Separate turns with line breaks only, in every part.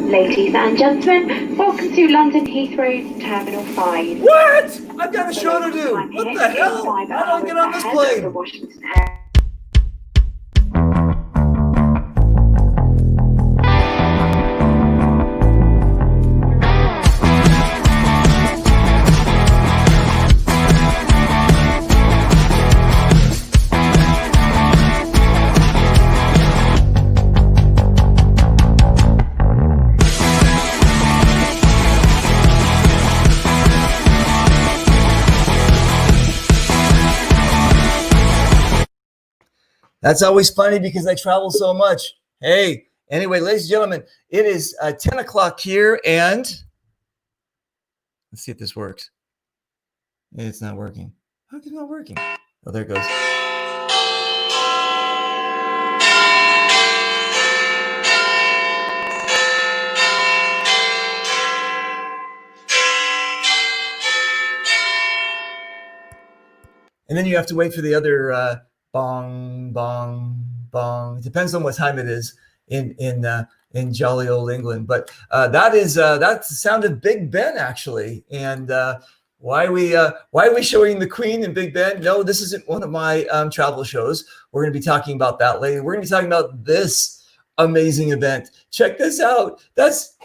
Ladies and gentlemen, welcome to London Heathrow's Terminal 5.
What? I've got a show to do. What the hell? How do I get on this plane? That's always funny because I travel so much. Hey, anyway, ladies and gentlemen, it is 10 o'clock here, and let's see if this works. It's not working. How is it not working? Oh, there it goes. And then you have to wait for the other bong, bong, bong. It depends on what time it is in jolly old England. But that's the sound of Big Ben, actually. And why are we showing the Queen in Big Ben? No, this isn't one of my travel shows. We're going to be talking about that later. We're going to be talking about this amazing event. Check this out. That's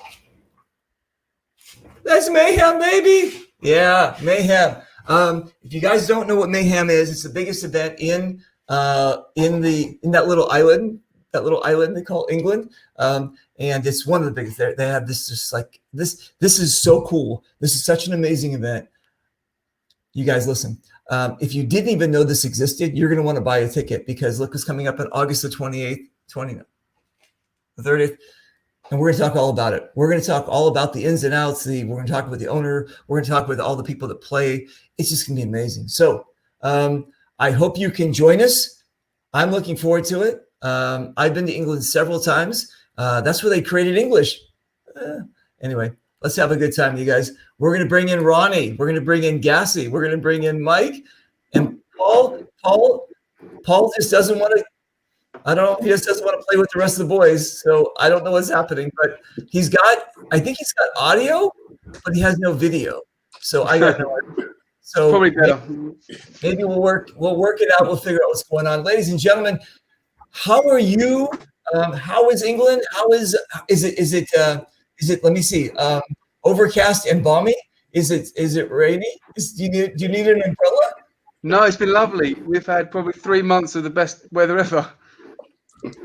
Mayhem, baby. Yeah, Mayhem. If you guys don't know what Mayhem is, it's the biggest event in that little island they call England. And it's one of the biggest there. They have this just like this. This is so cool. This is such an amazing event. You guys listen. If you didn't even know this existed, you're going to want to buy a ticket because look what's coming up on August the 28th, 29th, the 30th. And we're going to talk all about it. We're going to talk all about the ins and outs. We're going to talk with the owner. We're going to talk with all the people that play. It's just going to be amazing. So I hope you can join us. I'm looking forward to it. I've been to England several times. That's where they created English. Anyway, let's have a good time, you guys. We're going to bring in Ronnie. We're going to bring in Gassy. We're going to bring in Mike. And Paul just doesn't want to. I don't know if he just doesn't want to play with the rest of the boys, so I don't know what's happening. But I think he's got audio, but he has no video. So I got no idea. So
probably better.
Maybe we'll work it out. We'll figure out what's going on. Ladies and gentlemen, how are you? How is England? Is it? Let me see. Overcast and balmy. Is it rainy? Do you need an umbrella?
No, it's been lovely. We've had probably 3 months of the best weather ever.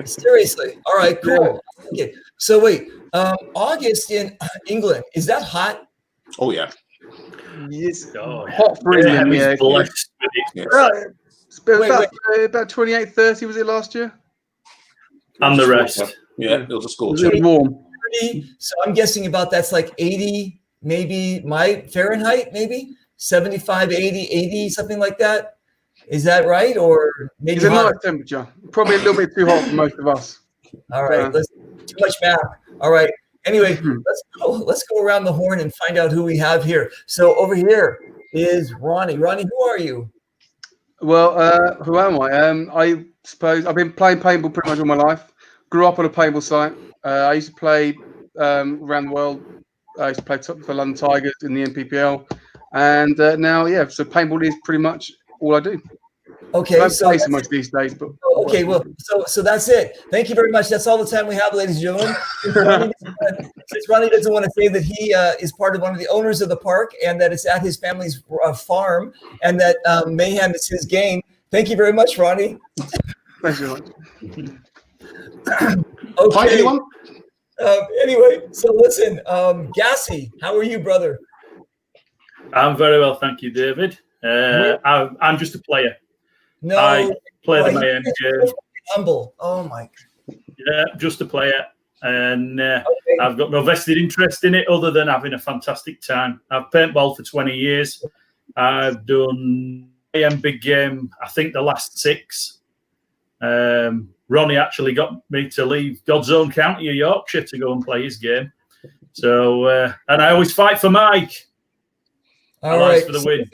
Seriously. All right, cool. Yeah. Okay. So wait, August in England, is that hot?
Oh yeah.
It's hot for England. Yeah. About 28, 30 was it last year?
And the rest.
Yeah, it was a scorcher.
It was warm.
So I'm guessing about that's like 80, maybe my Fahrenheit, maybe 75, 80, something like that. Is that right? Or maybe
it's a nice temperature. Probably a little bit too hot for most of us.
All right. Too much math. All right. Anyway, let's go around the horn and find out who we have here. So over here is Ronnie. Ronnie, who are you?
Well, who am I? I suppose I've been playing paintball pretty much all my life. Grew up on a paintball site. I used to play around the world. I used to play for London Tigers in the NPPL. And now, so paintball is pretty much all I do.
Okay,
so play so much these days, but
okay, well, so that's it. Thank you very much. That's all the time we have, ladies and gentlemen. since Ronnie doesn't want to say that he is part of one of the owners of the park and that it's at his family's farm and that Mayhem is his game. Thank you very much, Ronnie.
Thanks very much.
Okay.
Hi, anyone?
Anyway, so listen, Gassy, how are you, brother?
I'm very well, thank you, David. I'm just a player.
No,
I play the
boy,
Mayhem
you're
game.
humble. Oh my.
Yeah, just a player. And I've got no vested interest in it other than having a fantastic time. I've paintballed for 20 years. I've done Mayhem big game, I think the last 6. Ronnie actually got me to leave God's own county of Yorkshire to go and play his game. So, and I always fight for Mike.
All right,
for the win.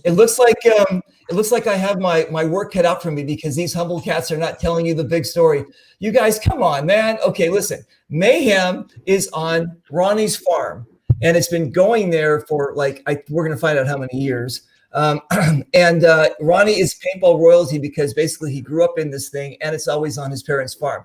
It looks like I have my work cut out for me because these humble cats are not telling you the big story. You guys, come on, man. Okay, listen. Mayhem is on Ronnie's farm, and it's been going there for we're gonna find out how many years. And Ronnie is paintball royalty because basically he grew up in this thing, and it's always on his parents' farm.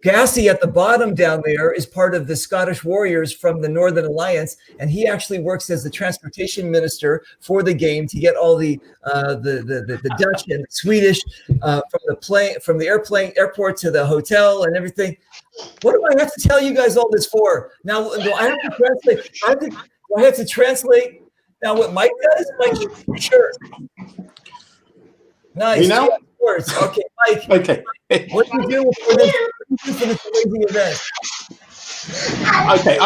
Gassy at the bottom down there is part of the Scottish Warriors from the Northern Alliance, and he actually works as the transportation minister for the game to get all the Dutch and the Swedish from the airport to the hotel and everything. What do I have to tell you guys all this for? Now, do I have to translate? I have to translate now what Mike does? Mike, sure. Nice.
Me now?
Yeah, of course. Okay, Mike.
Okay.
What do you do for this amazing event?
Okay,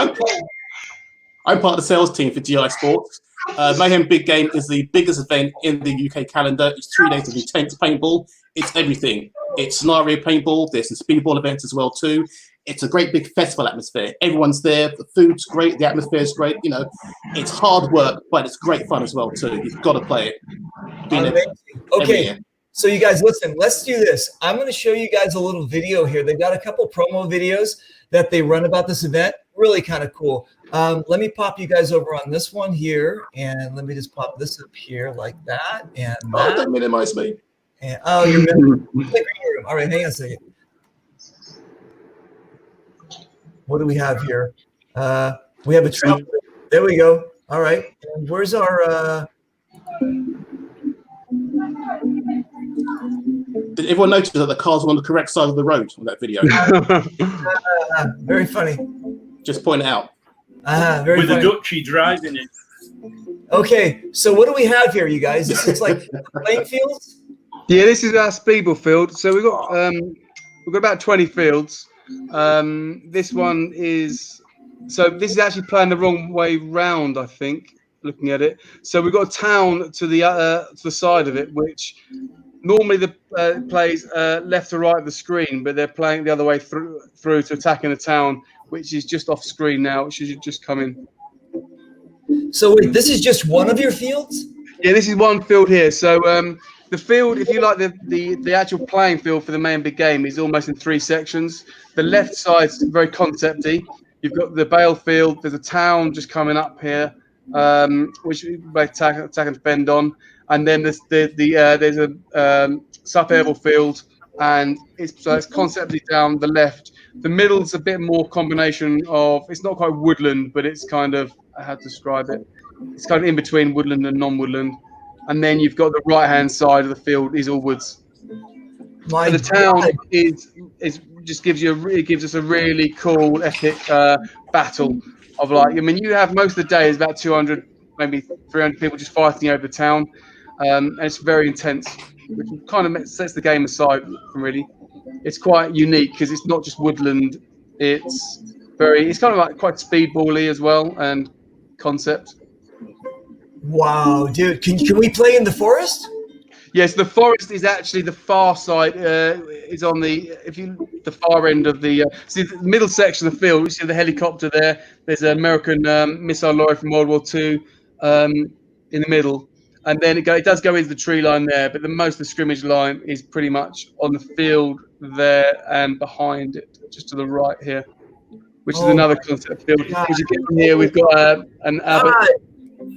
I'm part of the sales team for GI Sports. Mayhem Big Game is the biggest event in the UK calendar. It's 3 days of intense paintball. It's everything. It's scenario paintball. There's some speedball events as well too. It's a great big festival atmosphere. Everyone's there. The food's great. The atmosphere is great. You know, it's hard work, but it's great fun as well too. You've got to play it.
Okay. So you guys, listen, let's do this. I'm going to show you guys a little video here. They've got a couple promo videos that they run about this event. Really kind of cool. Let me pop you guys over on this one here. And let me just pop this up here like that. And that.
Don't minimize me.
And, you're in the green room. All right, hang on a second. What do we have here? We have a travel. There we go. All right. And where's our...
Did everyone notice that the cars were on the correct side of the road on that video?
Very funny.
Just point it out.
Very
With
funny.
the Dutchie driving it.
Okay, so what do we have here, you guys? This is like playing fields?
Yeah, this is our speedball field. So we've got about 20 fields. This one is this is actually playing the wrong way round, I think, looking at it. So we've got a town to the side of it, which normally the plays left to right of the screen, but they're playing the other way through to attacking the town, which is just off screen now, which should just come in.
So wait, this is just one of your fields?
Yeah, this is one field here. So the field, if you like, the actual playing field for the main big game is almost in 3 sections. The left side's very concepty. You've got the Bale field. There's a town just coming up here, which we attack and defend on. And then there's a sub-airable field, and it's conceptually down the left. The middle's a bit more combination of, it's not quite woodland, but it's kind of, how to describe it. It's kind of in between woodland and non-woodland. And then you've got the right-hand side of the field is all woods.
My
the town
God.
is just gives us a really cool, epic battle of you have most of the day is about 200, maybe 300 people just fighting over the town. And it's very intense, which kind of sets the game aside from really. It's quite unique because it's not just woodland. It's kind of like quite speedball-y as well and concept.
Wow, dude. Can we play in the forest?
Yes, the forest is actually the far side. Is on the far end of the see the middle section of the field. You see the helicopter there. There's an American missile lorry from World War II in the middle. And then it does go into the tree line there, but most of the scrimmage line is pretty much on the field there and behind it, just to the right here, which is another concept field.
God.
As you get from here, we've got an Abbott,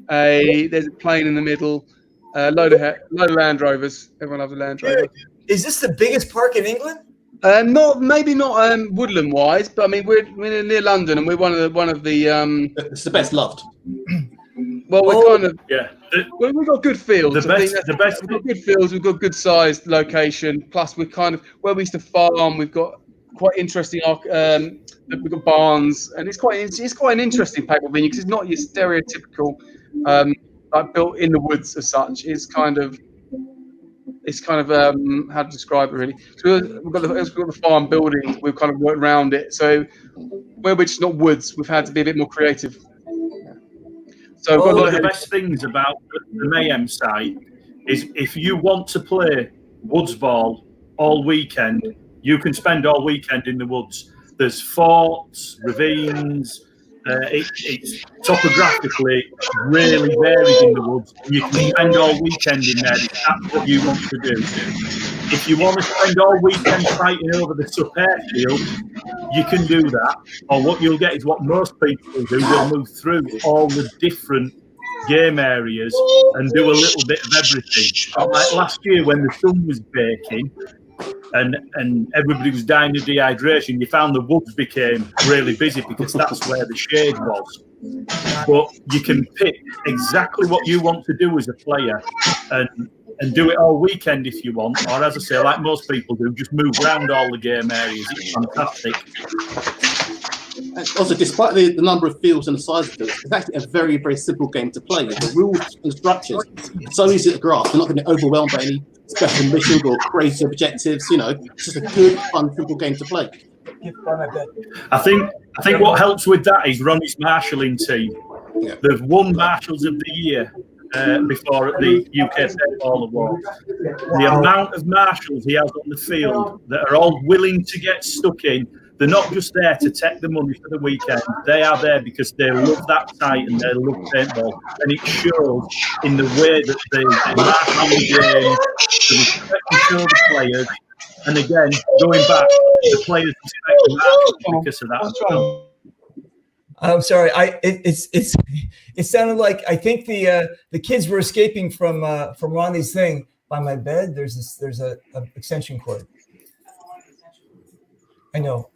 there's a plane in the middle, load of Land Rovers. Everyone loves a Land Rover.
Dude, is this the biggest park in England?
Maybe not woodland wise, but I mean we're near London and we're one of the.
It's the best loved.
Well, we're kind of
Yeah.
we've got good fields.
The best.
We've got good fields. We've got good sized location. Plus, we're kind of where we used to farm. We've got quite interesting. We've got barns, and it's quite an interesting paintball venue because it's not your stereotypical like built in the woods as such. It's kind of how to describe it really. So we've got the farm buildings. We've kind of worked around it. So where we're just not woods, we've had to be a bit more creative. So
one of the best things about the Mayhem site is if you want to play woods ball all weekend, you can spend all weekend in the woods. There's forts, ravines. It's topographically really varied in the woods. You can spend all weekend in there if that's what you want to do. If you want to spend all weekend fighting over the sub airfield, you can do that. Or what you'll get is what most people do. They'll move through all the different game areas and do a little bit of everything. Like last year when the sun was baking and everybody was dying of dehydration, you found the woods became really busy because that's where the shade was. But you can pick exactly what you want to do as a player and do it all weekend if you want, or as I say, like most people do, just move around all the game areas. It's fantastic.
And also, despite the number of fields and the size of fields, it's actually a very, very simple game to play. The rules and structures are so easy to grasp. You're not going to be overwhelmed by any special missions or crazy objectives. It's just a good, fun, simple game to play.
I think what helps with that is Ronnie's marshalling team.
Yeah.
They've won Marshals of the Year before at the UK Paintball Awards. The amount of marshals he has on the field that are all willing to get stuck in, they're not just there to take the money for the weekend. They are there because they love that site and they love paintball. And it shows in the way that they marshal the game, the respect and show the players. And again, going back, the players respect the marshals because of that.
I'm sorry. It sounded like I think the kids were escaping from Ronnie's thing. By my bed, there's a extension cord. I know.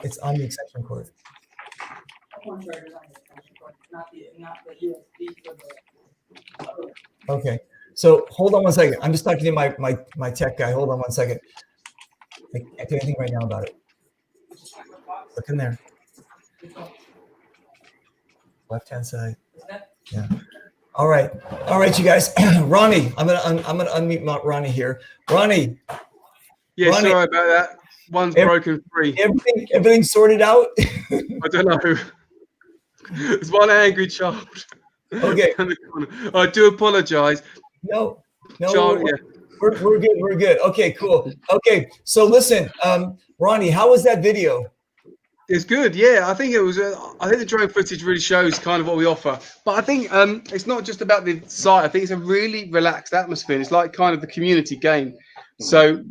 It's on the extension cord. Okay. So hold on one second. I'm just talking to my tech guy. Hold on one second. I can't do anything right now about it. Look in there. Left-hand side. Yeah. All right, you guys. Ronnie, I'm gonna unmute Ronnie here. Ronnie.
Yeah,
Ronnie,
sorry about that. One's broken free.
Everything sorted out.
I don't know. There's one angry child.
Okay.
I do apologize.
No.
Child, yeah.
We're good. We're good. Okay, cool. Okay, so listen, Ronnie, how was that video?
It's good, yeah. I think it was. I think the drone footage really shows kind of what we offer. But I think it's not just about the site. I think it's a really relaxed atmosphere. It's like kind of the community game. So,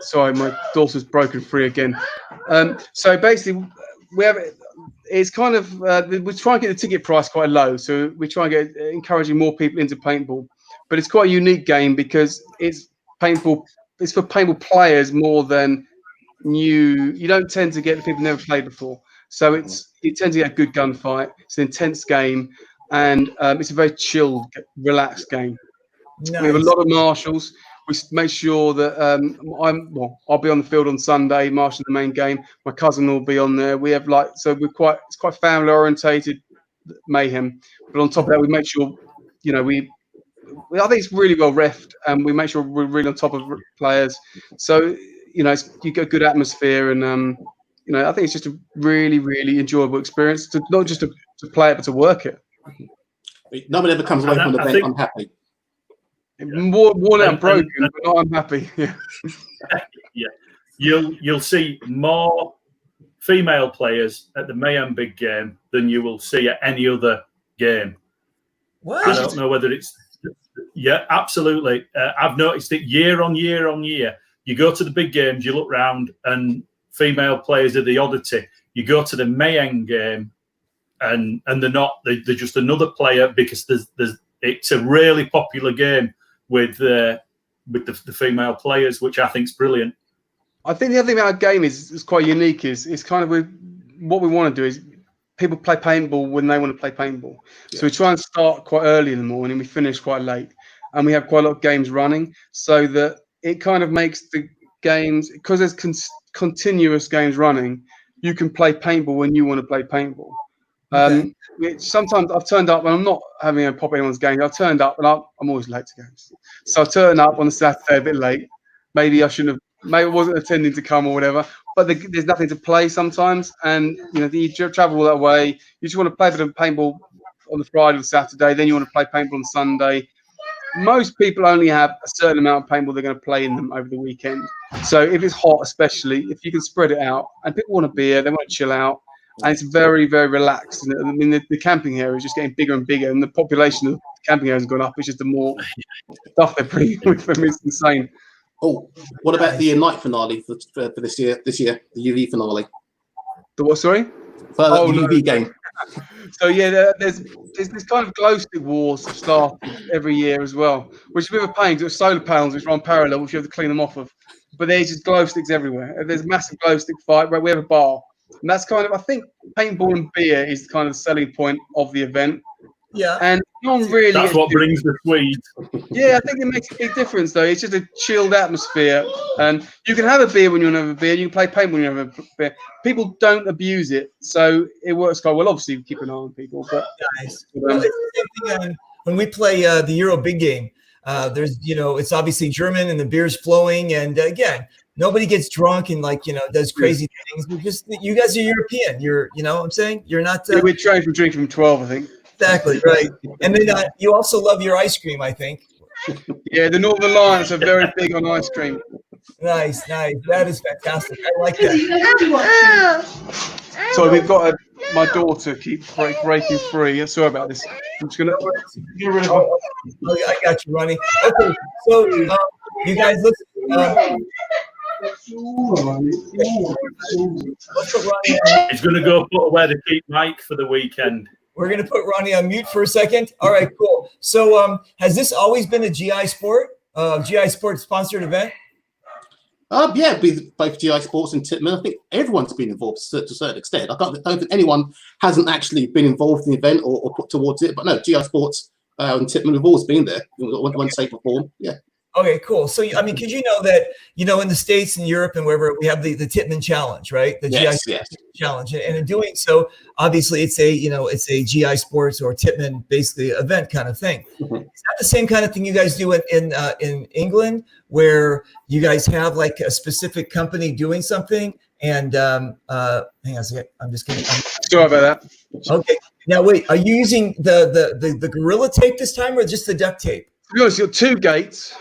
sorry, my daughter's broken free again. So basically, we have. It's kind of we try and get the ticket price quite low. So we try and get encouraging more people into paintball. But it's quite a unique game because it's paintball. It's for paintball players more than you don't tend to get the people who never played before, so you tend to get a good gunfight. It's an intense game, and it's a very chilled, relaxed game. Nice. We have a lot of marshals. We make sure that I'll be on the field on Sunday, marshalling the main game. My cousin will be on there. We have it's quite family orientated Mayhem, but on top of that, we make sure I think it's really well refed, and we make sure we're really on top of players. So you get a good atmosphere, and I think it's just a really, really enjoyable experience to not just to play it, but to work it.
No one ever comes away from the event unhappy.
Worn out and broken, but not unhappy. Yeah.
Yeah. You'll see more female players at the Mayhem big game than you will see at any other game.
What?
I don't know whether it's. Yeah, absolutely. I've noticed it year on year on year. You go to the big games, you look round, and female players are the oddity. You go to the Mayhem game, and they're not. They're just another player because it's a really popular game with with the female players, which I think is brilliant.
I think the other thing about our game is quite unique. Is kind of what we want to do is people play paintball when they want to play paintball. So we try and start quite early in the morning. We finish quite late, and we have quite a lot of games running, so that it kind of makes the games, because there's continuous games running. You can play paintball when you want to play paintball. Sometimes I've turned up and I'm not having a pop anyone's game. I've turned up and I'm always late to games. So I turn up on a Saturday a bit late. Maybe I shouldn't have. Maybe I wasn't intending to come or whatever. But there's nothing to play sometimes, and you travel all that way. You just want to play a bit of paintball on the Friday or Saturday. Then you want to play paintball on Sunday. Most people only have a certain amount of paintball they're going to play in them over the weekend. So if it's hot, especially, if you can spread it out, and people want a beer, they want to chill out, and it's very, very relaxed. And I mean, the camping area is just getting bigger and bigger, and the population of the camping area has gone up. It's just the more stuff they're bringing with them. It's insane.
Oh, what about the night finale for this year? The UV finale.
The what? Sorry.
The UV game.
So yeah, there's this kind of glow stick wars that start every year as well, which is a bit of a pain because solar panels which run parallel, which you have to clean them off of. But there's just glow sticks everywhere. There's a massive glow stick fight. Right, we have a bar, and that's kind of, I think, paintball and beer is kind of the selling point of the event.
Yeah,
and no one really.
That's what brings the Swedes.
Yeah, I think it makes a big difference though. It's just a chilled atmosphere, and you can have a beer when you want to have a beer. You can play paintball when you have a beer. People don't abuse it, so it works quite well. Obviously, we keep an eye on people, but
nice. Well, it's the same thing when we play the Euro big game. There's, it's obviously German and the beer's flowing, and again, nobody gets drunk and does crazy things. We're just, you guys are European. You're, what I'm saying, you're not.
We're trained from drinking from 12, I think.
Exactly right. And then you also love your ice cream, I think.
Yeah, the Northern Lions are very big on ice cream.
Nice. That is fantastic. I like that.
So we've got my daughter keep breaking free. Sorry about this. I'm just gonna get rid of her.
Oh, I got you, Ronnie. Okay, so you guys listen.
He's going to go put away the keep mic for the weekend.
We're going to put Ronnie on mute for a second. All right, cool. So has this always been a GI Sport, sponsored event?
Yeah, with both GI Sports and Titman. I think everyone's been involved to a certain extent. I don't think anyone hasn't actually been involved in the event or put towards it. But no, GI Sports and Titman have always been there in one shape or form. Yeah. Okay,
cool. So, I mean, because you know that, in the States and Europe and wherever, we have the Titman Challenge, right? The GI Challenge. And in doing so, obviously, it's a GI Sports or Titman, basically, event kind of thing. Mm-hmm. Is that the same kind of thing you guys do in England, where you guys have, like, a specific company doing something? And hang on a second. I'm just kidding.
Sorry about that.
Okay. Now, wait, are you using the Gorilla Tape this time or just the duct tape?
To be honest, you've got two gates,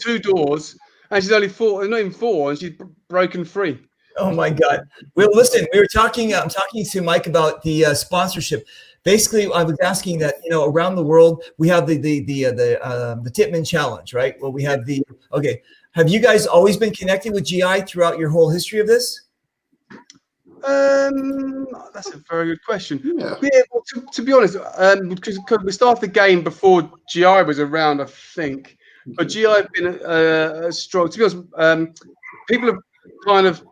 two doors, and she's only four, not even four, and she's broken free.
Oh my God! Well, listen, I'm talking to Mike about the sponsorship. Basically, I was asking that around the world we have the Titman Challenge, right? Well, we have okay. Have you guys always been connected with GI throughout your whole history of this?
That's a very good question. Yeah, well, to be honest, because we started the game before GI was around, I think. But GI have been strong. To be honest, people have kind of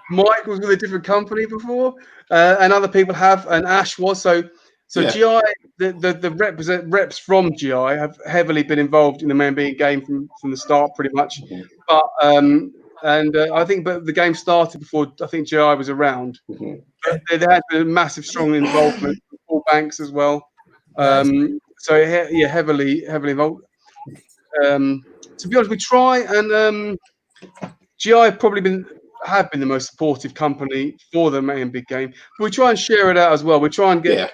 Mike was with a different company before, and other people have, and Ash was. So yeah. GI, the reps from GI have heavily been involved in the main being game from the start, pretty much. But I think, but the game started before I think GI was around. Mm-hmm. They had a massive, strong involvement from all banks as well. So yeah, heavily involved. To be honest, we try and GI have probably have been the most supportive company for the main big game. But we try and share it out as well. We try and get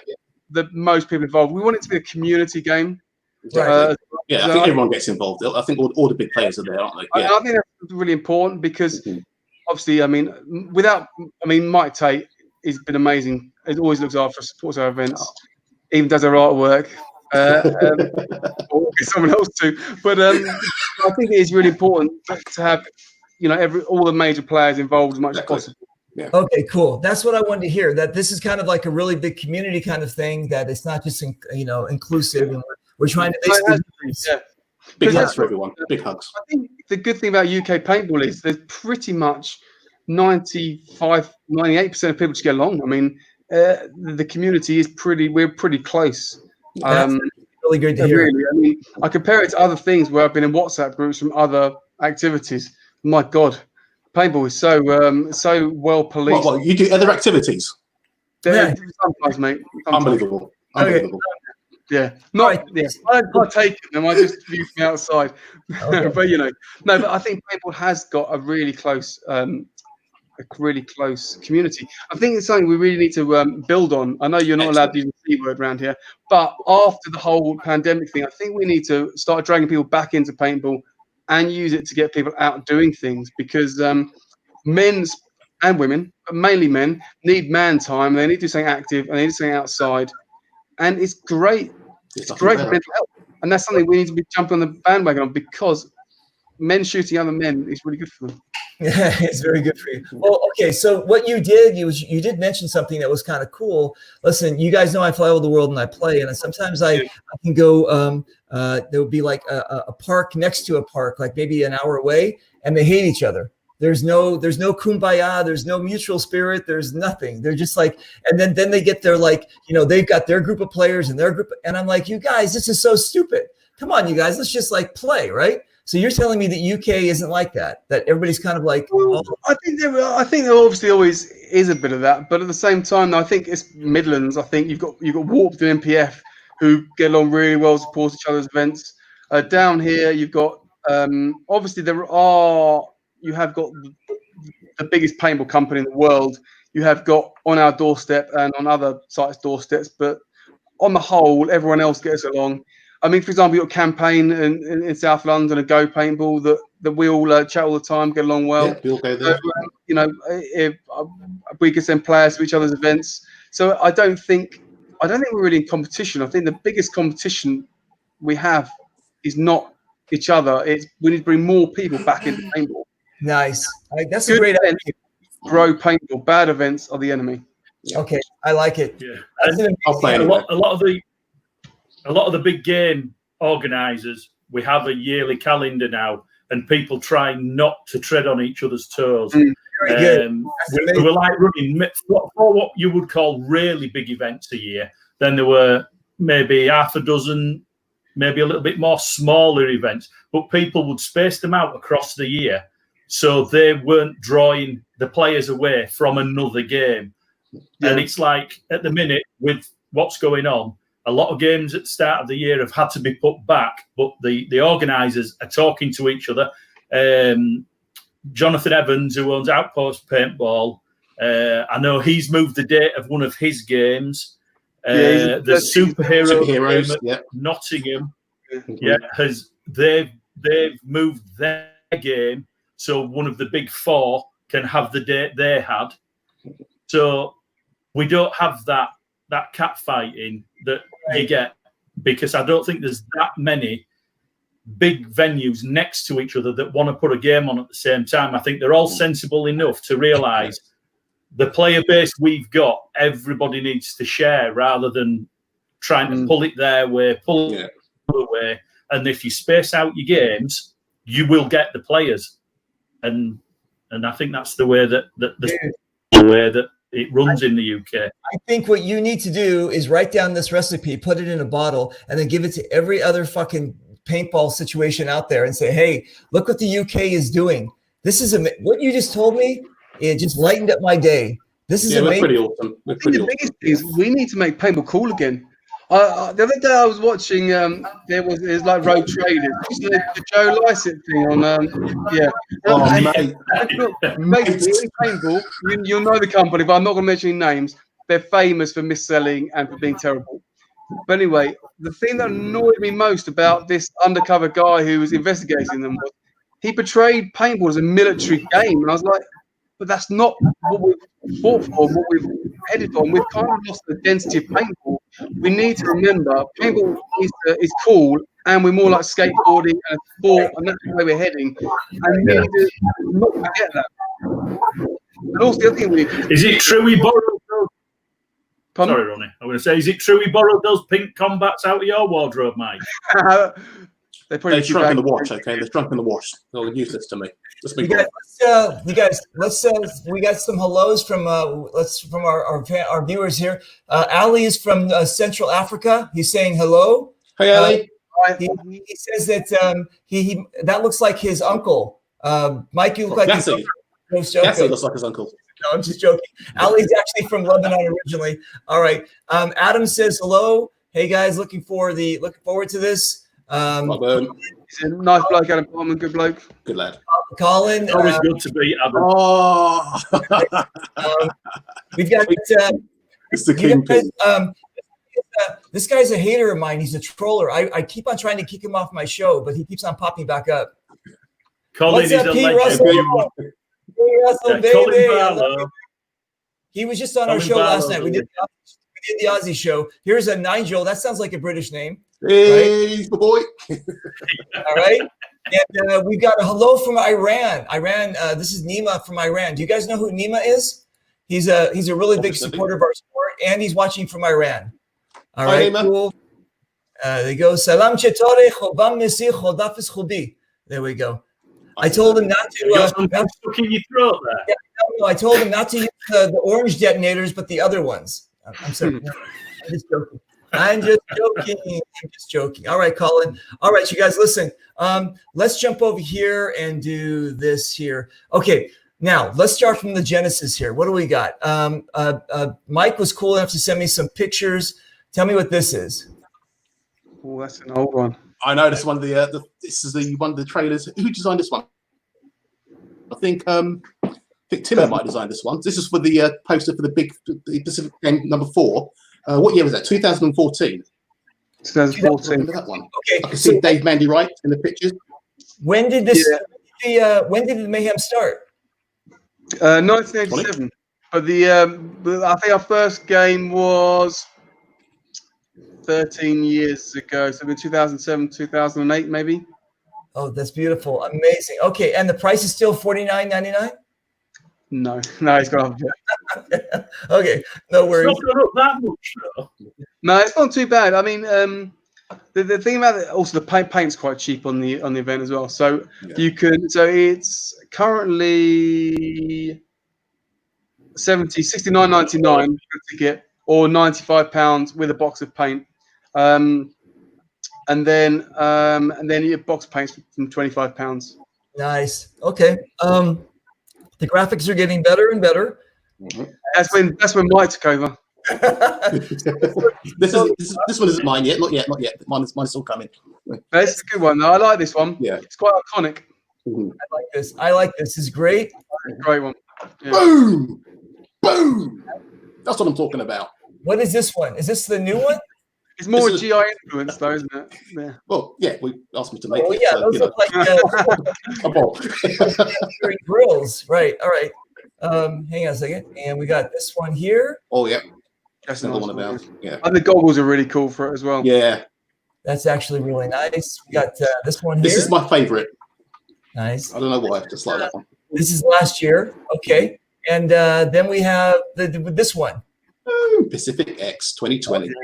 the most people involved. We want it to be a community game.
Exactly. I think everyone gets involved. I think all the big players are there, aren't they? Yeah.
I think that's really important because obviously, Mike Tate has been amazing. He always looks after us, supports our events, even does our artwork. Or someone else too. But I think it is really important to have all the major players involved as much as possible.
Yeah. Okay, cool. That's what I wanted to hear. That this is kind of like a really big community kind of thing. That it's not just inclusive, and we're trying to basically
Big hugs for everyone. Big hugs.
I think the good thing about UK paintball is there's pretty much 98% of people just get along. I mean, the community is we're pretty close.
That's really good to hear.
Really, I mean, I compare it to other things where I've been in WhatsApp groups from other activities. My God, paintball is so well policed.
What, you do other activities?
Sometimes, mate. Sometimes.
Unbelievable.
Yeah, I don't take them. I just view from outside.
Okay.
But but I think paintball has got a really close community. I think it's something we really need to build on. I know you're not allowed to use the C word around here, but after the whole pandemic thing, I think we need to start dragging people back into paintball and use it to get people out doing things, because men and women, but mainly men, need man time. They need to do something active and they need to do something outside. And it's great. It's great for mental health. And that's something we need to be jumping on the bandwagon on, because men shooting other men is really good for them.
Yeah, it's very good for you. Well, okay, so what you did, you did mention something that was kind of cool. Listen, you guys know I fly all over the world and I play, and sometimes I can go, there would be like a park next to a park, like maybe an hour away, and they hate each other. There's no kumbaya, there's no mutual spirit, there's nothing. They're just like, and then they get their, like, they've got their group of players and their group, and I'm like, you guys, this is so stupid. Come on, you guys, let's just like play, right? So you're telling me that UK isn't like that everybody's kind of like,
I think there obviously always is a bit of that, but at the same time, I think it's Midlands. I think you've got Warped and MPF who get along really well, support each other's events. Down here, you've got obviously you have got the biggest paintball company in the world. You have got on our doorstep and on other sites' doorsteps, but on the whole, everyone else gets along. I mean, for example, you've got a campaign in South London, a Go Paintball, that we all chat all the time, get along well.
Yeah, we all go there.
So, if we can send players to each other's events. So I don't think we're really in competition. I think the biggest competition we have is not each other. We need to bring more people back into paintball.
Nice. That's
Good
a great
events grow paintball. Bad events are the enemy.
Okay, I like it.
Yeah,
I'll play
a lot of the big game organisers, we have a yearly calendar now, and people try not to tread on each other's toes.
Very good.
We were like running for what you would call really big events a year. Then there were maybe half a dozen, maybe a little bit more smaller events, but people would space them out across the year, so they weren't drawing the players away from another game. Yeah. And it's like, at the minute, with what's going on, a lot of games at the start of the year have had to be put back, but the organisers are talking to each other. Jonathan Evans, who owns Outpost Paintball, I know he's moved the date of one of his games. The superheroes at Nottingham, they've moved their game, so one of the big four can have the date they had. So we don't have that catfighting that you get, because I don't think there's that many big venues next to each other that want to put a game on at the same time. I think they're all sensible enough to realise the player base we've got, everybody needs to share, rather than trying to pull it their way, pull it away. And if you space out your games, you will get the players. And I think that's the way that it runs in the UK.
I think what you need to do is write down this recipe, put it in a bottle, and then give it to every other fucking paintball situation out there and say, hey, look what the UK is doing. This is what you just told me. It just lightened up my day. This is amazing.
Pretty awesome.
The biggest thing is we need to make paintball cool again. The other day I was watching, it was like Road Traders, the Joe Lycett thing on, Basically, paintball, you'll know the company, but I'm not going to mention any names. They're famous for mis-selling and for being terrible. But anyway, the thing that annoyed me most about this undercover guy who was investigating them was he portrayed paintball as a military game, and I was like, but that's not what we've fought for, what we've headed on. We've kind of lost the density of paintball. We need to remember paintball is cool, and we're more like skateboarding and sport, and that's the way we're heading. And we need to not forget that. And also the other thing
is it true we borrowed those?
Pardon?
Sorry, Ronnie. I'm going to say, is it true we borrowed those pink combats out of your wardrobe, mate?
They probably
They're shrunk in the wash. Okay, they're shrunk in the wash. They're useless to me. Just be
We got we got some hellos from our viewers here. Ali is from Central Africa. He's saying hello.
Hey, Ali.
He says that he that looks like his uncle. Mike, you look like his uncle.
Gassi looks like his uncle.
No, I'm just joking. Ali's actually from Lebanon originally. All right. Adam says hello. Hey guys, looking forward to this.
He's a nice bloke, Adam Bowman, good bloke.
Good lad.
Colin.
Always good to be Adam.
Oh.
We've got
It's the kingpin.
This guy's a hater of mine. He's a troller. I keep on trying to kick him off my show, but he keeps on popping back up.
Colin is a
Pete
legend.
Russell, baby.
Colin Barlow.
He was just on our
Colin
show last
Barlow.
night. We did the Aussie show. Here's a Nigel. That sounds like a British name.
Hey, my boy.
All right. And we've got a hello from Iran. This is Nima from Iran. Do you guys know who Nima is? He's a really big supporter of our sport, and he's watching from Iran. All right, cool. They go. Salam chetore chobam mesi chodafis chubi. There we go. I told him not to.
You got something stuck in your throat there.
Yeah, no, I told him not to use the orange detonators, but the other ones. I'm sorry. I'm just joking. I'm just joking. All right, Colin. All right, you guys, listen. Let's jump over here and do this here. Okay, now let's start from the Genesis here. What do we got? Mike was cool enough to send me some pictures. Tell me what this is.
Oh, that's an old one.
I know this one. This is one of the trailers. Who designed this one? I think Timo might design this one. This is for the poster for the Pacific Game number 4. What year was that? 2014.
2014.
Remember that one?
Okay,
I can see Dave Mandy Wright in the pictures.
When did this? When did the Mayhem start?
1987. But I think our first game was 13 years ago. So in 2007, 2008, maybe.
Oh, that's beautiful, amazing. Okay, and the price is still $49.99.
No, he's got.
Okay, no worries.
It's not gone up that much, though.
No, it's not too bad. I mean, the thing about it, also the paint's quite cheap on the event as well. So you can. So it's currently $69.99 for a ticket, or £95 with a box of paint. And then your box of paint's from £25.
Nice. Okay. The graphics are getting better and better.
Mm-hmm.
That's when Mike took over.
this one isn't mine yet. Not yet. Mine's still coming.
That's a good one, though. I like this one.
Yeah,
it's quite iconic.
Mm-hmm.
I like this. This is great.
Great one. Yeah.
Boom. That's what I'm talking about.
What is this one? Is this the new one?
It's more GI influence, though, isn't it? Yeah.
Well, yeah, we asked me to make it.
Yeah,
so,
those look like grills. Right. All right. Hang on a second. And we got this one here.
Oh, yeah.
That's
another
nice
one about. Yeah.
And the goggles are really cool for it as well.
Yeah.
That's actually really nice. We got this one here.
This is my favorite.
Nice.
I don't know why. I just like that one.
This is last year. Okay. And then we have this one.
Pacific X 2020.
Okay.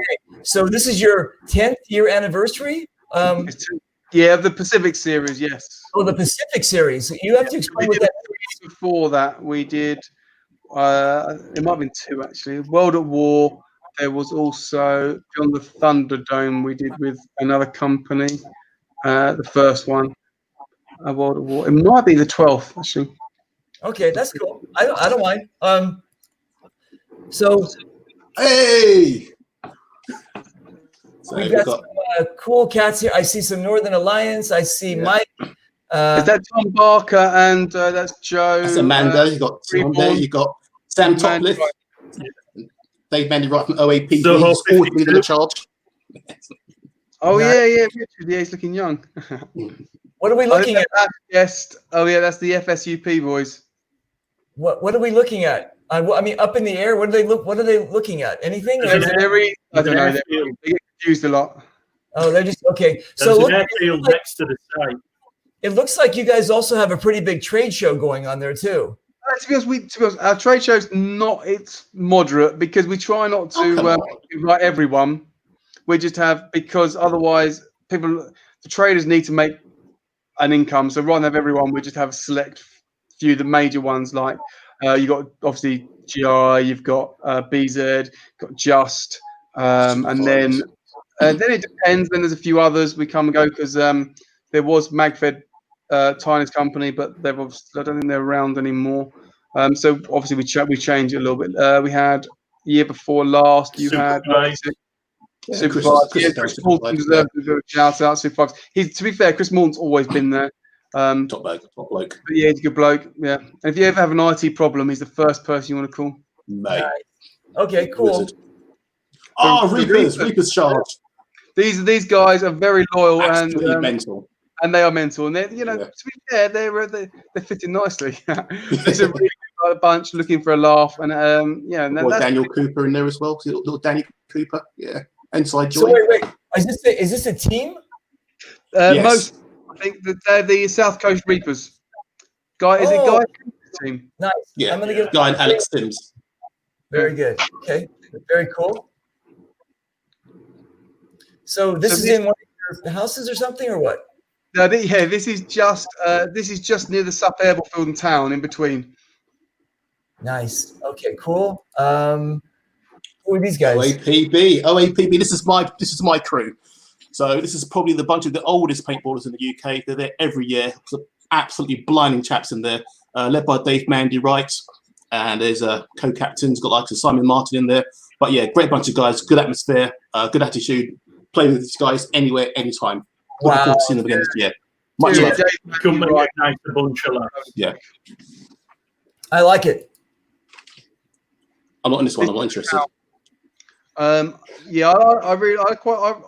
So this is your 10th year anniversary?
Yeah, the Pacific series, yes.
Oh, the Pacific series. You have to explain what that is.
Before that, we did, it might have been 2 actually. World at War. There was also Beyond the Thunderdome we did with another company. The first one, World at War. It might be the 12th actually.
Okay, that's cool. I don't mind. So
hey, so
we've got some cool cats here. I see some Northern Alliance. I see Mike.
Is that Tom Barker and that's Joe?
That's Amanda. You got Tom there. You got Sam Topliff. Dave Mandy Wright from OAP. He's always leading the charge.
Oh yeah, Richard. Yeah, he's looking young.
What are we looking at?
Yes. Oh yeah, that's the FSUP boys.
What are we looking at? I mean, up in the air. What are they looking at? Anything?
I don't know. They get confused a lot.
Oh, they're just okay.
So there's an airfield next to the site.
It looks like you guys also have a pretty big trade show going on there too.
To be honest, our trade show's it's moderate because we try not to invite everyone. We just have, because otherwise people, the traders need to make an income. So rather than have everyone, we just have a select few, the major ones like you got obviously GI, you've got BZ, got Just, and then it depends. Then there's a few others we come and go because there was Magfed, Tiny's company, but they've obviously, I don't think they're around anymore. So obviously we changed it a little bit. We had year before last, you had Super Five. Yeah, Chris Morton deserves a bit of a shout out. Super Five. To be fair, Chris Morton's always been there.
Top bloke.
But yeah, he's a good bloke. Yeah, and if you ever have an IT problem, he's the first person you want to call.
Mate.
Okay, cool.
Reapers charged.
These guys are very loyal
Absolutely
and
mental.
And they are mental, and they're to be fair, they're fitting nicely. It's a really good bunch looking for a laugh, and and
that's Daniel Cooper in there as well. Little Danny Cooper, inside joy.
So wait, is this a team?
Yes. Most, I think they're the South Coast Reapers. Guy team.
Nice.
Yeah, I'm gonna give Guy and Alex Sims.
Very good. Okay, very cool. So this is in one of your houses or something, or what?
No, this is just near the Sup Airfield and town in between.
Nice. Okay, cool. Who are these guys?
OAPB. This is my crew. So this is probably the bunch of the oldest paintballers in the UK. They're there every year. Some absolutely blinding chaps in there, led by Dave Mandy Wright, and there's a co-captain's got like Simon Martin in there. But yeah, great bunch of guys, good atmosphere, good attitude. Play with these guys anywhere, anytime. Looking forward to seeing them again this year. Much love.
Nice bunch of lads.
Yeah,
I like it.
I'm not in this one. I'm not interested.
I've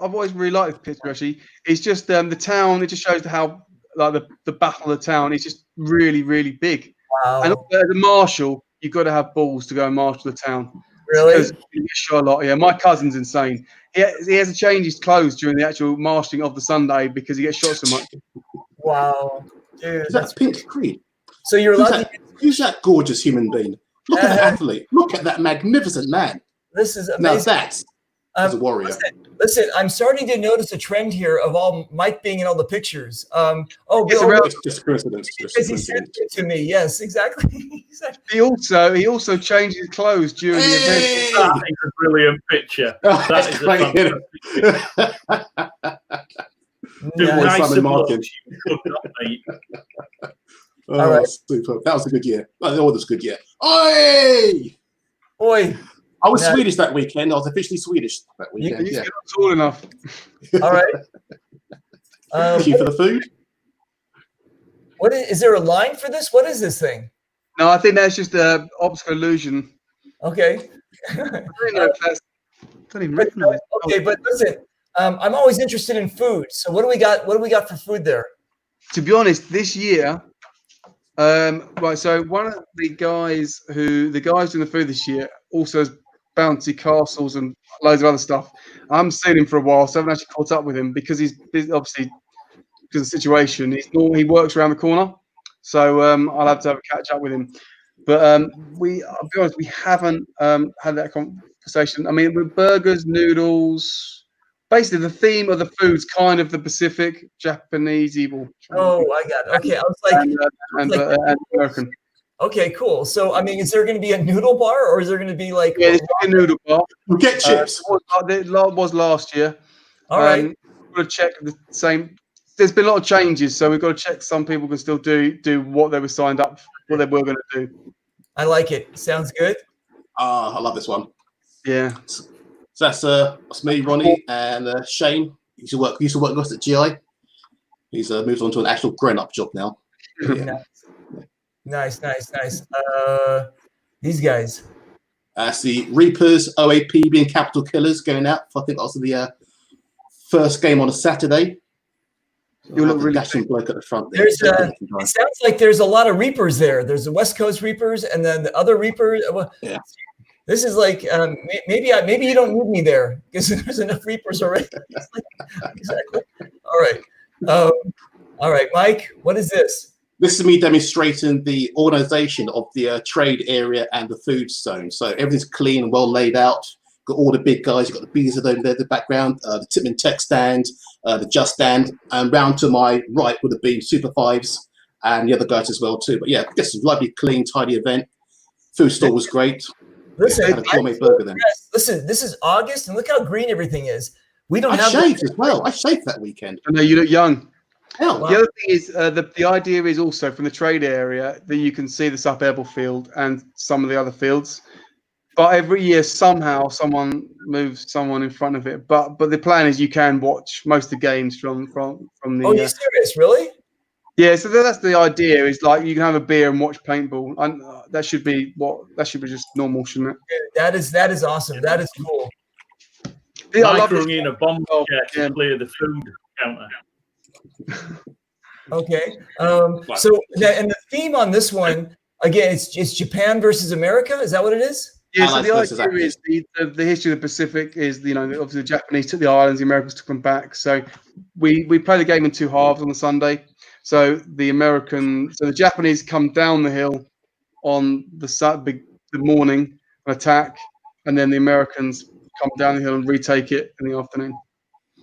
always really liked this picture. Actually, it's just the town. It just shows how like the battle of the town is just really, really big.
Wow.
And as a marshal, you've got to have balls to go and marshal the town.
Really?
Because you get shot a lot. Yeah, my cousin's insane. He has to change his clothes during the actual marshalling of the Sunday because he gets shot so much.
Wow, dude,
that's Pink Creed.
So you're allowed
who's that gorgeous human being? Look at that athlete. Look at that magnificent man.
This is amazing.
Now that's a warrior.
Listen, I'm starting to notice a trend here of all Mike being in all the pictures.
It's just a coincidence.
Because he sent it to me. Yes, exactly.
He also changed his clothes during the event.
That is a brilliant picture. That is a
All right. Super. That was a good year. That was a good year. Oi! I was Swedish that weekend. I was officially Swedish that weekend.
You're not tall enough.
All right.
Thank you for the food.
What is there a line for this? What is this thing?
No, I think that's just an optical illusion.
Okay.
Don't even recognize.
Okay, but listen, I'm always interested in food. So what do we got? What do we got for food there?
To be honest, this year, right. So one of the guys doing the food this year also has bouncy castles and loads of other stuff. I haven't seen him for a while, so I haven't actually caught up with him because he's obviously because of the situation. He works around the corner, so I'll have to have a catch up with him. But I'll be honest, we haven't had that conversation. I mean, with burgers, noodles, basically the theme of the food's kind of the Pacific, Japanese evil.
Oh, I got it. Okay, I was like,
and American.
Okay, cool. So, I mean, is there going to be a noodle bar, or is there going to be like?
Yeah, there's a noodle bar.
We'll get chips.
It was last year.
All right.
We've got to check the same. There's been a lot of changes, so we've got to check some people can still do what they were signed up, what they were going to do.
I like it. Sounds good.
I love this one.
Yeah.
So that's me, Ronnie, and Shane. He used to work with us at GI. He's moved on to an actual grown-up job now.
Nice. These guys.
That's the Reapers, OAPB, and Capital Killers going out. I think that was the first game on a Saturday.
You look really
dashing bloke at the front there.
It sounds like there's a lot of Reapers there. There's the West Coast Reapers, and then the other Reapers.
Yeah.
This is like maybe you don't need me there because there's enough Reapers already. Exactly. All right, Mike. What is this?
This is me demonstrating the organisation of the trade area and the food zone. So everything's clean, well laid out. Got all the big guys. You've got the Bees over there in the background, the Tipman Tech stand, the Just stand, and round to my right would have been Super Fives and the other guys as well too. But yeah, just a lovely, clean, tidy event. Food store was great.
Listen,
Had a gourmet burger then.
Listen, this is August, and look how green everything is. We don't
I
have
shaved as well. I shaved that weekend.
I know you look young.
Hell,
The other thing is the idea is also from the trade area that you can see the Sup Ebel field and some of the other fields. But every year somehow someone moves someone in front of it. But the plan is you can watch most of the games from the.
Oh, you serious? Really?
Yeah, so that's the idea. Is like you can have a beer and watch paintball, and that should be just normal, shouldn't it?
Yeah, that is awesome. That is cool.
Yeah, I
Mike
love this.
rung in a bomb to clear the food counter.
Okay. So and the theme on this one again, it's Japan versus America. Is that what it is?
Yeah, so
Allies
the
versus
idea is the history of the Pacific is, obviously the Japanese took the islands, the Americans took them back. So we play the game in two halves on the Sunday. So the Japanese come down the hill on the morning and attack, and then the Americans come down the hill and retake it in the afternoon.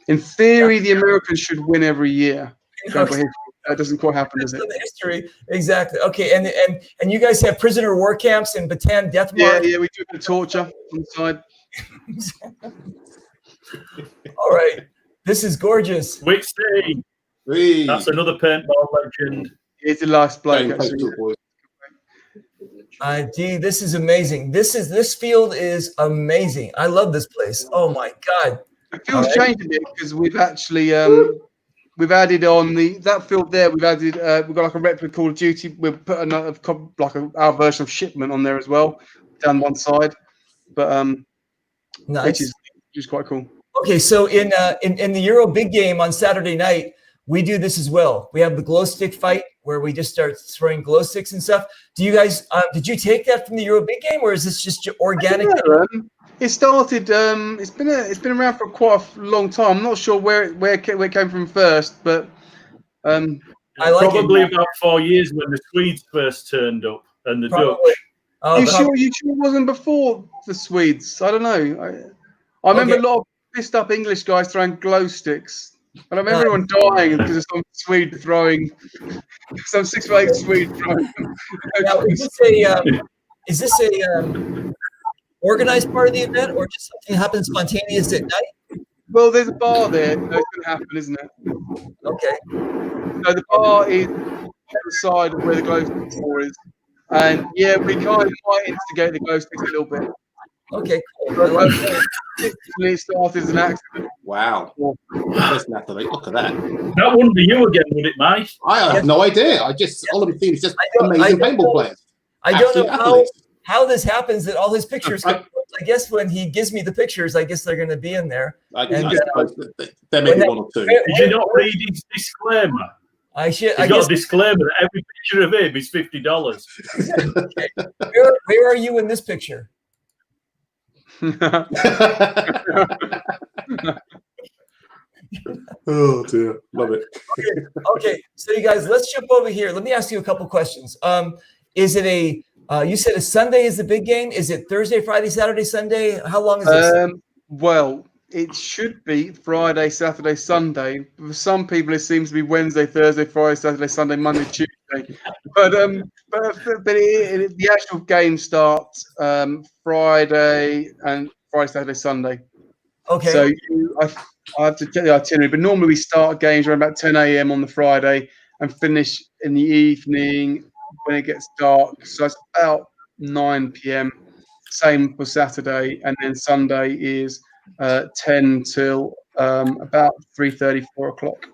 In theory, the Americans should win every year.
Okay.
That doesn't quite happen, does it?
The history, exactly. Okay, and you guys have prisoner war camps in Bataan, Death
Yeah,
March.
yeah, we do the torture on the side.
All right, this is gorgeous.
Which day?
Hey.
That's another paintball legend.
It's the last bloke,
Game
actually.
paper, boys.
Gee, this is amazing. This field is amazing. I love this place. Oh my God.
The field's changed a bit because we've actually we've added on that field there. We've got like a replica Call of Duty. We've put our version of Shipment on there as well, down one side. But
Nice.
which is quite cool.
Okay, so in the Euro big game on Saturday night, we do this as well. We have the glow stick fight where we just start throwing glow sticks and stuff. Do you guys did you take that from the Euro big game, or is this just organic?
It started. It's been around for quite a long time. I'm not sure where it came from first, but
I like
Probably
it.
about 4 years when the Swedes first turned up and the
Probably.
Dutch.
Oh,
you sure it wasn't before the Swedes? I don't know. I remember a lot of pissed up English guys throwing glow sticks. And I remember everyone dying because of some Swede throwing, some 6'8" Swede throwing.
Now, is this a organized part of the event, or just something happens spontaneous at night?
Well, there's a bar there, so it's going to happen, isn't it?
Okay.
So the bar is on the side of where the glow stick store is. And yeah, we kind of might instigate the glow sticks a little bit.
Okay, cool. I like that.
It started as an accident.
Wow. Listen, Natalie, look at that.
That wouldn't be you again, would it, Mike?
I have no idea. All I'm seeing is just amazing paintball players.
I don't know
Absolute athletes.
how this happens that all his pictures come. I guess when he gives me the pictures, I guess they're going to be in there.
I
And,
suppose that there may be one or two.
Did you not read his disclaimer?
I should.
He's
I
got
guess.
a disclaimer that every picture of him is $50.
Where are you in this picture?
Oh dear, love it.
Okay, so you guys, let's jump over here. Let me ask you a couple questions. Is it you said a Sunday is the big game? Is it Thursday, Friday, Saturday, Sunday? How long is this?
Well, it should be Friday, Saturday, Sunday. For some people, it seems to be Wednesday, Thursday, Friday, Saturday, Sunday, Monday, Tuesday. But the actual game starts Friday, Saturday, Sunday.
Okay.
So I have to check the itinerary, but normally we start games around about 10 a.m. on the Friday and finish in the evening when it gets dark. So it's about 9 p.m. Same for Saturday, and then Sunday is 10 till about 3:30, 4 o'clock.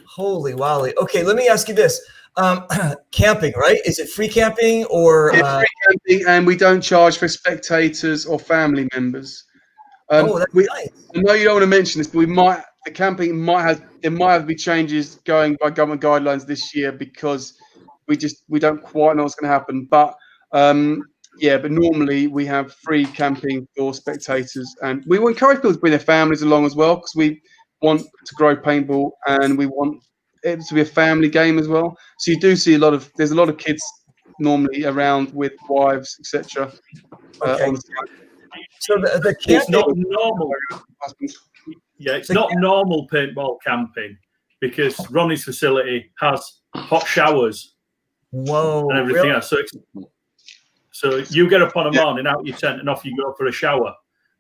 Holy wally. Okay, let me ask you this. Camping, right? Is it free camping or
It's free camping, and we don't charge for spectators or family members.
that's nice.
I know you don't want to mention this, but there might have to be changes going by government guidelines this year because we don't quite know what's going to happen. But but normally we have free camping for spectators, and we will encourage people to bring their families along as well because we want to grow paintball and we want it to be a family game as well. So you do see there's a lot of kids normally around with wives, etc.
Okay.
On site.
So the
It's
camp
not normal. Yeah, it's not normal paintball camping because Ronnie's facility has hot showers
Whoa,
and everything
really?
else. So you get up on a morning, out your tent, and off you go for a shower.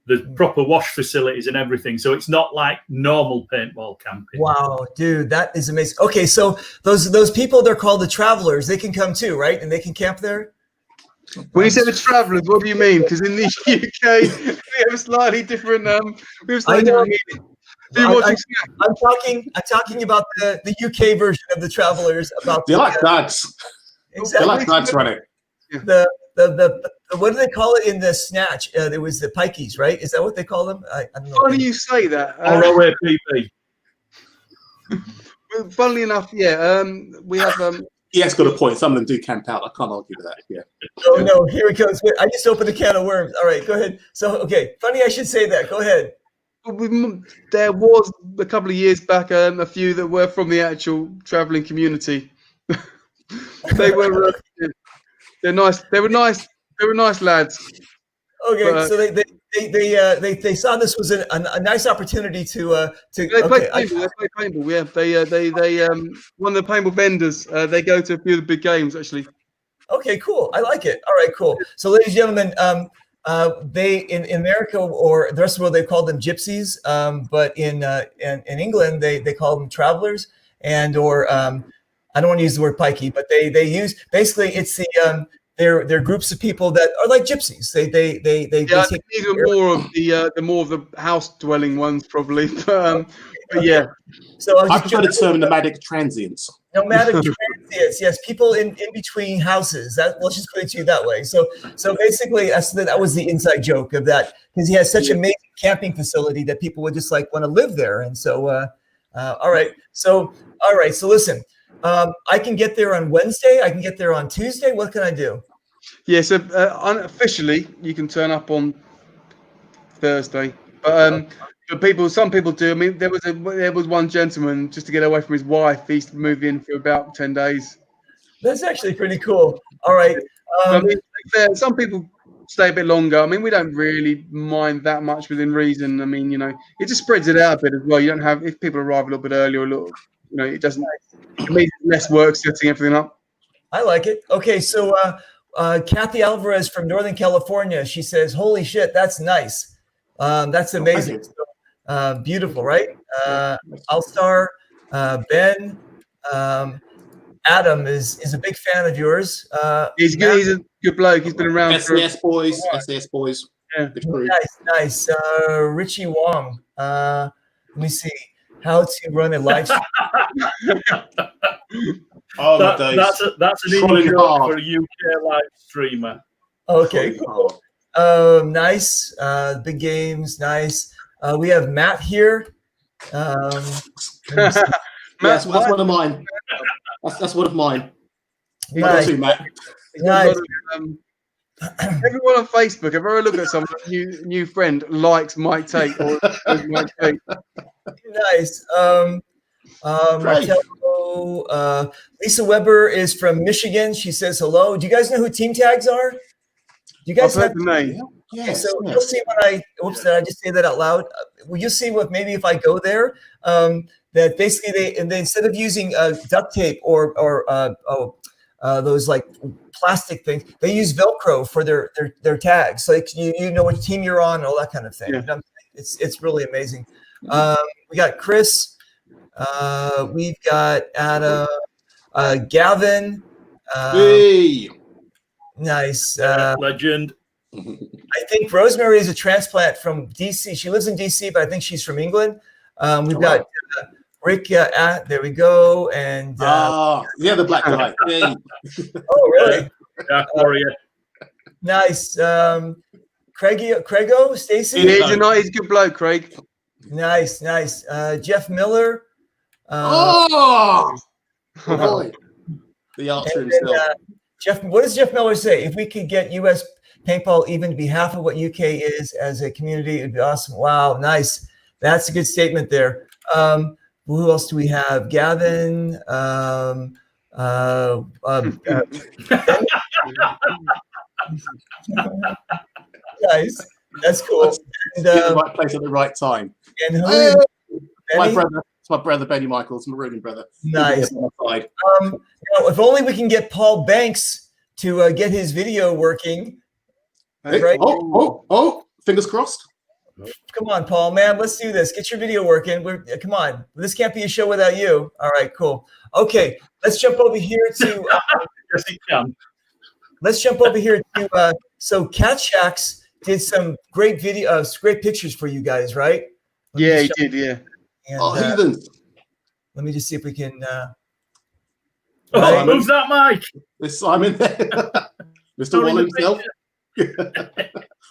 There's proper wash facilities and everything. So it's not like normal paintball camping.
Wow, dude, that is amazing. Okay, so those people, they're called the travelers. They can come too, right? And they can camp there?
When you say the travellers, what do you mean? Because in the UK, we have a slightly different we have a slightly different meaning. Do you watching Snack?
I'm talking about the UK version of the travelers. About
They like dads. They
exactly.
like dads running.
The what do they call it in the snatch? There was the pikeys, right? Is that what they call them? I don't know.
Why do you say that?
ROAPP.
Funnily enough, yeah, we have.
He has got a point. Some of them do camp out. I can't argue with that. Yeah.
Oh no, here it goes. Wait, I just opened a can of worms. All right, go ahead. So, okay, funny I should say that. Go ahead.
There was a couple of years back a few that were from the actual travelling community. They were they're nice. They were nice. They were nice lads.
Okay,
but,
so they saw this was a nice opportunity to.
They play paintball. They play paintball. Yeah, they one of the paintball vendors. They go to a few of the big games actually.
Okay, cool. I like it. All right, cool. So, ladies and gentlemen, they in America or the rest of the world they call them gypsies, but in England they call them travelers and or I don't want to use the word pikey, but they use basically it's the they're groups of people that are like gypsies. They
I think these are more of the house dwelling ones probably, but yeah.
So
I prefer the term nomadic transients.
Nomadic transients, yes, people in between houses. Let's just put it to you that way. So basically, that was the inside joke of that because he has such an amazing camping facility that people would just like want to live there. And so, all right. So listen, I can get there on Wednesday. I can get there on Tuesday. What can I do?
Yeah. So unofficially, you can turn up on Thursday, but some people do. I mean, there was one gentleman just to get away from his wife. He used to move in for about 10 days.
That's actually pretty cool. All right.
I mean, some people stay a bit longer. I mean, we don't really mind that much within reason. I mean, it just spreads it out a bit as well. You don't have if people arrive a little bit early or a little, it doesn't. It means less work setting everything up.
I like it. Okay, so Kathy Alvarez from Northern California. She says, "Holy shit, that's nice. That's amazing." Beautiful, right? All-Star, Ben, Adam is a big fan of yours.
He's good. He's a good bloke. He's been around.
SAS boys.
Yeah.
Nice. Richie Wong. Let me see how to run a live stream.
My days.
That's an intro for a UK live streamer.
Okay, cool. Nice. Big games, nice. We have Matt here.
That's one of mine. That's one of mine.
Nice.
Too, Matt.
Nice.
Everyone on Facebook, if I ever look at someone, new friend likes Mike Tate or Mike Tate.
Nice. Martello, Lisa Weber is from Michigan. She says hello. Do you guys know who team tags are? Do you guys
I've heard the name?
Yes, so you'll see when did I just say that out loud? Well, you'll see what maybe if I go there, that basically they instead of using duct tape or those like plastic things, they use Velcro for their tags. So you know what team you're on and all that kind of thing. Yeah. It's really amazing. We got Chris. We've got Adam, Gavin.
Hey.
Nice.
Legend.
I think Rosemary is a transplant from DC. She lives in DC, but I think she's from England. We've got Rick. There we go. And
the black guy. Hey.
Oh, really?
Yeah, Warrior.
Nice. Craigo, Stacy.
He's a good bloke, Craig.
Nice. Jeff Miller.
Boy. The archer himself.
Jeff, what does Jeff Miller say? If we could get U.S. paintball even to be half of what UK is as a community, it'd be awesome. Wow, nice. That's a good statement there. Who else do we have? Gavin. Nice. That's cool. And,
in the right place at the right time.
and who
Hey,
is
my
Benny?
brother. It's my brother Benny Michaels, marooning brother.
Nice.
On my side.
If only we can get Paul Banks to get his video working.
Hey,
Right?
oh, fingers crossed.
Come on, Paul, man, let's do this. Get your video working. Come on. This can't be a show without you. All right, cool. Okay, let's jump over here to.
Yes, it can.
Let's jump over here to. So Cat Shacks did some great great pictures for you guys, right?
Yeah, he did. Yeah.
And,
Heathens.
let me just see if we can.
Oh, who's that, Mike?
There's Simon there. Mr.
Not in
Wall
the
himself.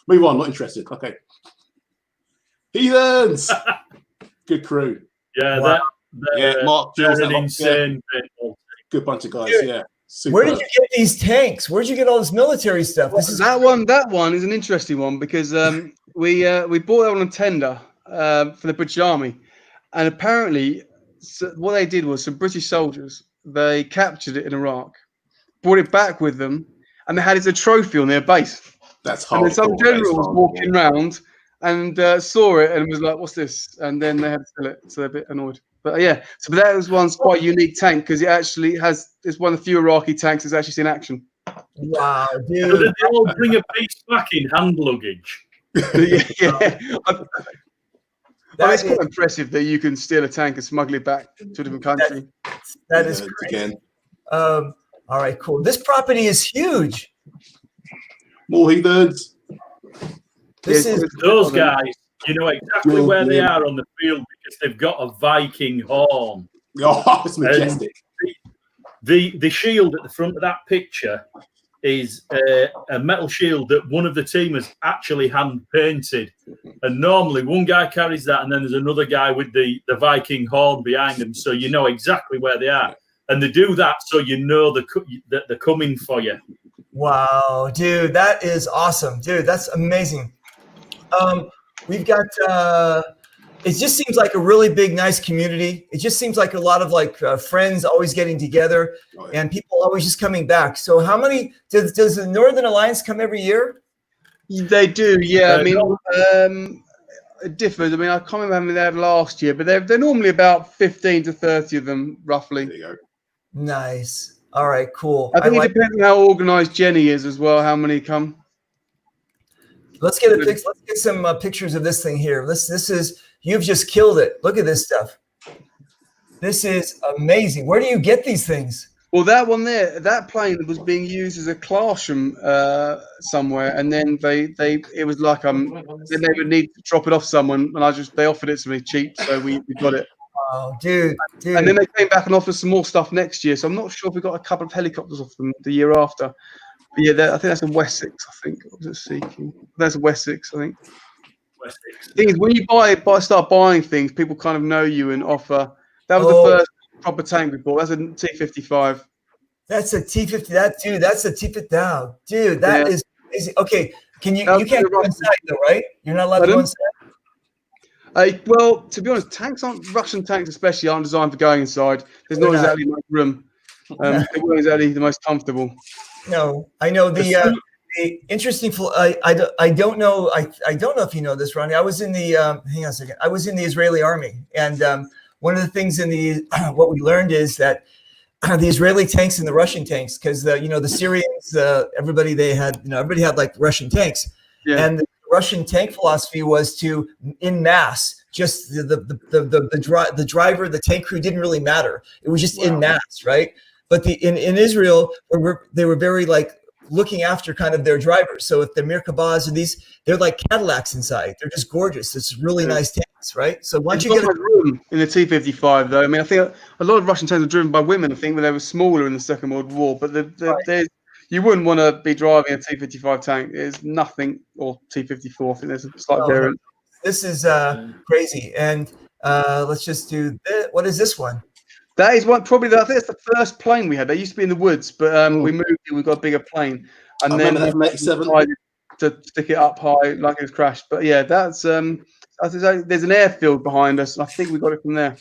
Move on, not interested. Okay. Heathens. Good crew.
Yeah,
Wow.
Mark, Jules,
they're an
and
insane people.
good bunch of guys.
Dude,
Yeah. Super.
Where did you get these tanks? Where'd you get all this military stuff? This is
That one is an interesting one because we bought that on a tender for the British Army, and apparently what they did was some British soldiers, they captured it in Iraq, brought it back with them, and they had it as a trophy on their base.
That's
And
hard.
then some general was walking around and saw it and was like, "What's this?" And then they had to sell it, so they're a bit annoyed. But yeah, so that was one's quite a unique tank because it actually it's one of the few Iraqi tanks that's actually seen action.
wow,
So
dude.
did they all bring a piece back in hand luggage?
yeah.
That
It's
is-
quite impressive that you can steal a tank and smuggle it back to a different country.
that is crazy.
again.
All right, cool. This property is huge.
More heathens.
This is
Those guys, you know exactly
Well,
where they
yeah.
are on the field because they've got a Viking horn.
Oh, it's majestic.
The shield at the front of that picture is a metal shield that one of the team has actually hand painted. And normally one guy carries that, and then there's another guy with the Viking horn behind them, so you know exactly where they are. And they do that so you know that they're coming for you.
wow, dude. That is awesome, dude. That's amazing. We've got. It just seems like a really big, nice community. It just seems like a lot of friends always getting together,
Oh, yeah.
and people always just coming back. So, how many does the Northern Alliance come every year?
They do, yeah. I mean, it differs. I mean, I can't remember how many they had last year, but they're normally about 15 to 30 of them, roughly.
There you go.
Nice. All right, cool.
I think it depends on how organised Jenny is as well, how many come.
Let's get some pictures of this thing here. This is you've just killed it. Look at this stuff. This is amazing. Where do you get these things?
Well, that one there, that plane was being used as a classroom somewhere, and then it was like then they would need to drop it off someone, and they offered it to me cheap, so we got it.
Oh, dude.
And then they came back and offered some more stuff next year, so I'm not sure if we got a couple of helicopters off them the year after. But yeah, I think that's in Wessex. I think what was it Seeking? That's Wessex. I think. The thing is, when you start buying things, people kind of know you and offer. That was the first proper tank we bought. That's a T55.
That's a T50. That's a T50 down, dude. That is crazy. Okay, you can't go inside though, right? You're not allowed to go inside.
Well, to be honest, Russian tanks especially aren't designed for going inside. There's not exactly much room. They weren't exactly the most comfortable.
No, I know the interesting. I don't know. I don't know if you know this, Ronnie. I was in the hang on a second. I was in the Israeli army, and one of the things in what we learned is that the Israeli tanks and the Russian tanks, because the Syrians, everybody had like Russian tanks, and the Russian tank philosophy was to in mass. Just the driver, the tank crew didn't really matter. It was just in mass, right? But in Israel, they were very looking after kind of their drivers. So if the Merkabahs and they're like Cadillacs inside. They're just gorgeous. It's really nice tanks, right? So once you get
room in the T55, though, I mean, I think a lot of Russian tanks were driven by women. I think when they were smaller in the Second World War, but you wouldn't want to be driving a T55 tank. There's nothing, or T54. I think there's a slight variant.
This is crazy. And let's just do this. What is this one?
That is one probably. I think it's the first plane we had. They used to be in the woods, but we moved. We got a bigger plane, and then decided to stick it up high like it was crashed. But yeah, that's there's an airfield behind us. I think we got it from there.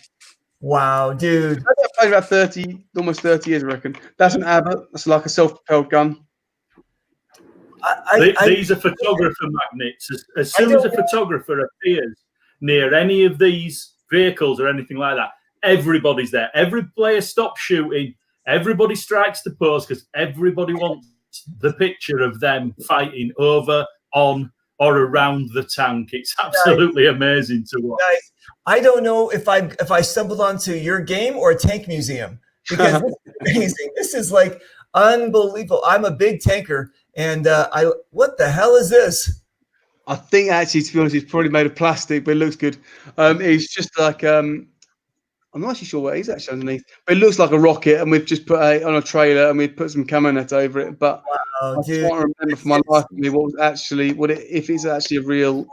Wow, dude!
That plane about almost 30 years, I reckon. That's an Abbott. That's like a self-propelled gun.
These are photographer magnets. As soon as a photographer appears near any of these vehicles or anything like that, everybody's there. Every player stops shooting. Everybody strikes the pose because everybody wants the picture of them fighting over, on, or around the tank. It's absolutely amazing to watch.
Guys, I don't know if I stumbled onto your game or a tank museum, because this is amazing. This is like unbelievable. I'm a big tanker, and what the hell is this?
I think actually, to be honest, it's probably made of plastic, but it looks good. It's just like I'm not actually sure what it is actually underneath, but it looks like a rocket, and we've just put on a trailer, and we've put some camo net over it. But I can't remember for my life if it's actually a real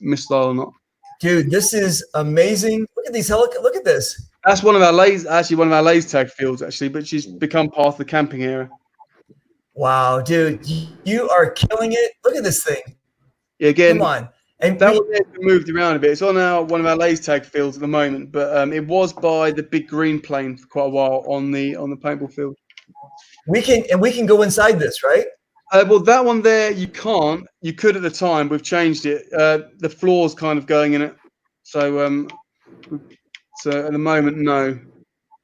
missile or not.
Dude, this is amazing. Look at these look at this.
That's one of our laser tag fields actually, but she's become part of the camping area.
Wow, dude, you are killing it. Look at this thing.
Yeah, again,
come on. And
that one has been moved around a bit. It's on one of our laser tag fields at the moment, but it was by the big green plane for quite a while on the paintball field.
We can go inside this, right?
Well, that one there you can't. You could at the time. We've changed it. The floor's kind of going in it. So at the moment, no.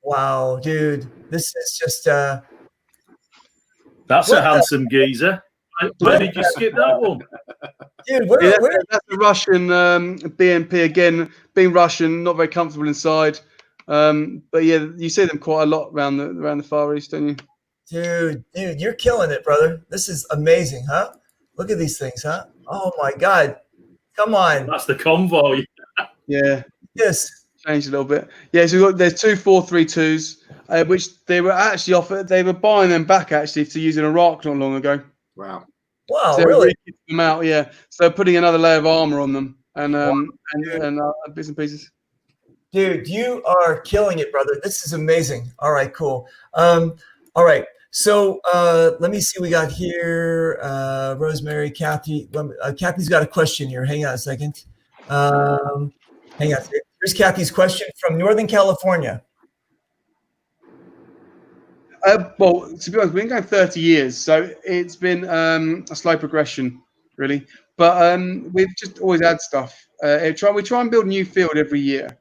Wow, dude, this is just.
That's a handsome geezer. Where did you skip that one?
Dude,
that's the Russian BMP again. Being Russian, not very comfortable inside. But yeah, you see them quite a lot around the Far East, don't you?
Dude, you're killing it, brother. This is amazing, huh? Look at these things, huh? Oh my God, come on.
That's the convoy.
Yeah.
Yes.
Changed a little bit. Yeah, so there's 2 4.32s, which they were actually offered. They were buying them back actually to use in Iraq not long ago.
Wow.
Wow,
so
really?
Them out, yeah. So putting another layer of armor on them and bits and pieces.
Dude, you are killing it, brother. This is amazing. All right, cool. All right. So let me see. We got here Rosemary, Kathy. Kathy's got a question here. Hang on a second. Hang on. Here's Kathy's question from Northern California.
Well, to be honest, we've been going 30 years, so it's been a slow progression, really. But we've just always add stuff. We try and build a new field every year.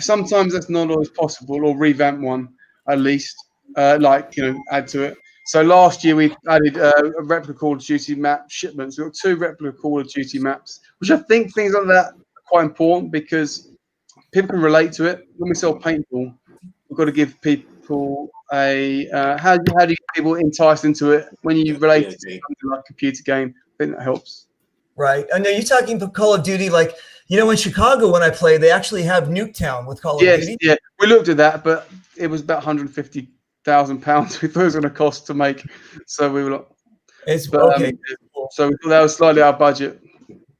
Sometimes that's not always possible, or revamp one at least, add to it. So last year we added a replica Call of Duty map shipments. We've got 2 replica Call of Duty maps, which I think things like that are quite important because people can relate to it. When we sell paintball, we've got to give people how do you get people enticed into it when you relate it to something like a computer game? I think that helps.
Right. And are you talking for Call of Duty? Like, in Chicago when I play, they actually have Nuketown with Call of Duty.
Yeah, we looked at that, but it was about £150,000 we thought it was going to cost to make. So we were like,
okay.
So we thought that was slightly our budget.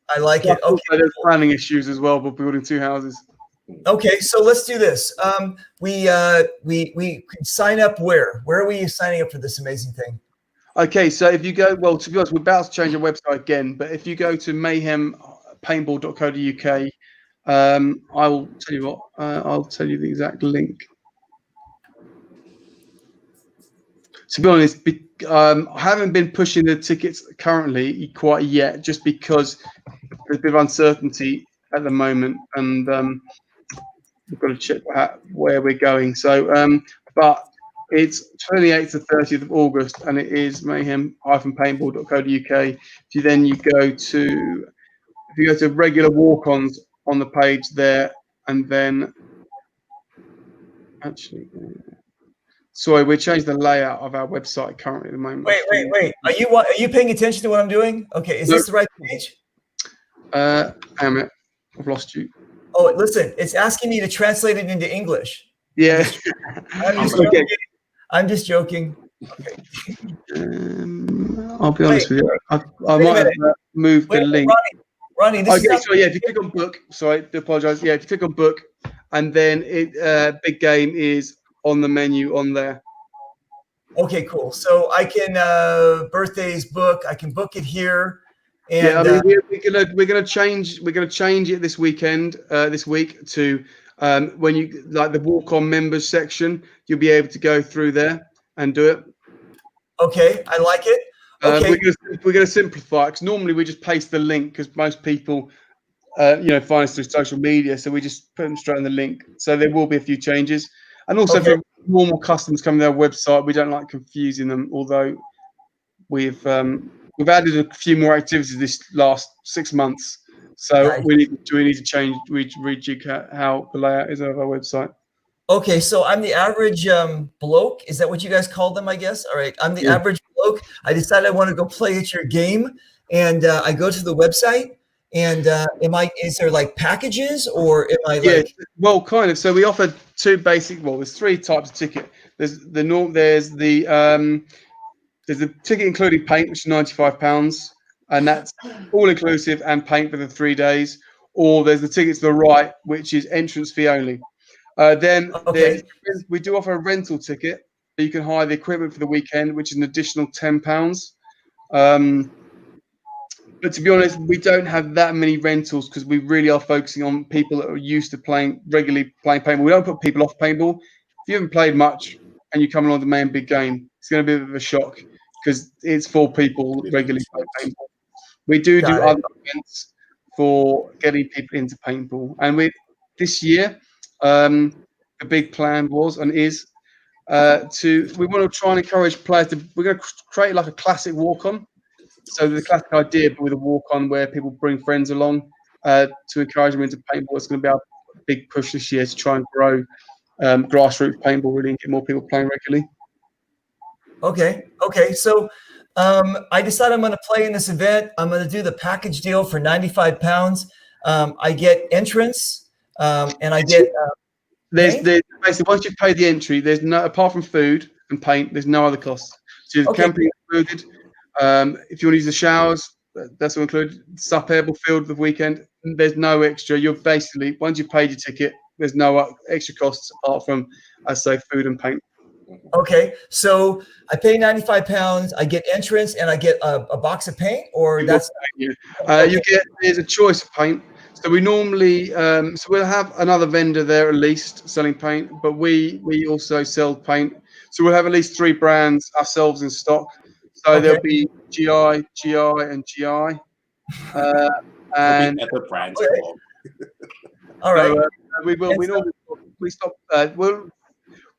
I like it. Okay.
There's planning issues as well, but building 2 houses.
Okay, so let's do this. We can sign up where? Where are we signing up for this amazing thing?
Okay, so if you go, well, to be honest, we're about to change our website again, but if you go to mayhempaintball.co.uk, I will tell you what, I'll tell you the exact link. To be honest, I haven't been pushing the tickets currently quite yet, just because there's a bit of uncertainty at the moment, and we've got to check where we're going. So, but it's 28th to 30th of August, and it is mayhem-paintball.co.uk. If you go to regular walk-ons on the page there, and then actually, sorry, we changed the layout of our website currently at the moment.
Wait. Are you paying attention to what I'm doing? Okay, is this the right page?
Damn it, I've lost you.
Oh, listen, it's asking me to translate it into English.
Yeah.
I'm just joking. Okay.
I'll be honest with you. I might have moved the link.
Ronnie,
if you click on book, sorry, I apologize. Yeah, if you click on book, and then big game is on the menu on there.
Okay, cool. So I can birthdays book. I can book it here. And,
yeah, I mean, we're gonna change it this week to when you like the walk-on members section, you'll be able to go through there and do it.
Okay, I like it. Okay.
We're going to simplify, because normally we just paste the link, because most people, find us through social media, so we just put them straight on the link. So there will be a few changes, and also
Okay.
for normal customers coming to our website, we don't like confusing them. Although we've added a few more activities this last 6 months, so
Nice.
we need to change, rejig how the layout is of our website.
Okay, so I'm the average bloke. Is that what you guys call them? I guess. All right, I'm the
Yeah.
average bloke. I decided I want to go play at your game, and I go to the website. And is there like packages, or am I
Yeah,
like?
well, kind of. So we offer two basic. Well, there's three types of ticket. There's the norm. There's the ticket including paint, which is £95, and that's all inclusive and paint for the 3 days. Or there's the ticket to the right, which is entrance fee only. Then
Okay.
we do offer a rental ticket. You can hire the equipment for the weekend, which is an additional £10. But to be honest, we don't have that many rentals, because we really are focusing on people that are used to regularly playing paintball. We don't put people off paintball. If you haven't played much and you come along to Mayhem big game, it's going to be a bit of a shock, because it's for people that regularly play paintball. We do
Got it.
other events for getting people into paintball, and this year, the big plan was and is we want to try and encourage players to. We're going to create like a classic walk-on. So the classic idea, but with a walk-on where people bring friends along to encourage them into paintball. It's going to be our big push this year to try and grow grassroots paintball, really, and get more people playing regularly.
Okay. So I decided I'm going to play in this event. I'm going to do the package deal for £95. I get entrance, and I get.
There's basically, once you've paid the entry, there's no, apart from food and paint, there's no other costs. So the camping included. If you want to use the showers, that's all included. Sup Airable Field the weekend, there's no extra. You're basically, once you've paid your ticket, there's no extra costs apart from, I say, food and paint.
Okay, so I pay £95. I get entrance, and I get a box of paint, or that's.
There's a choice of paint. So we normally, so we'll have another vendor there at least selling paint, but we also sell paint. So we'll have at least 3 brands ourselves in stock. So there'll be GI, and GI. And
other brands.
All right.
So,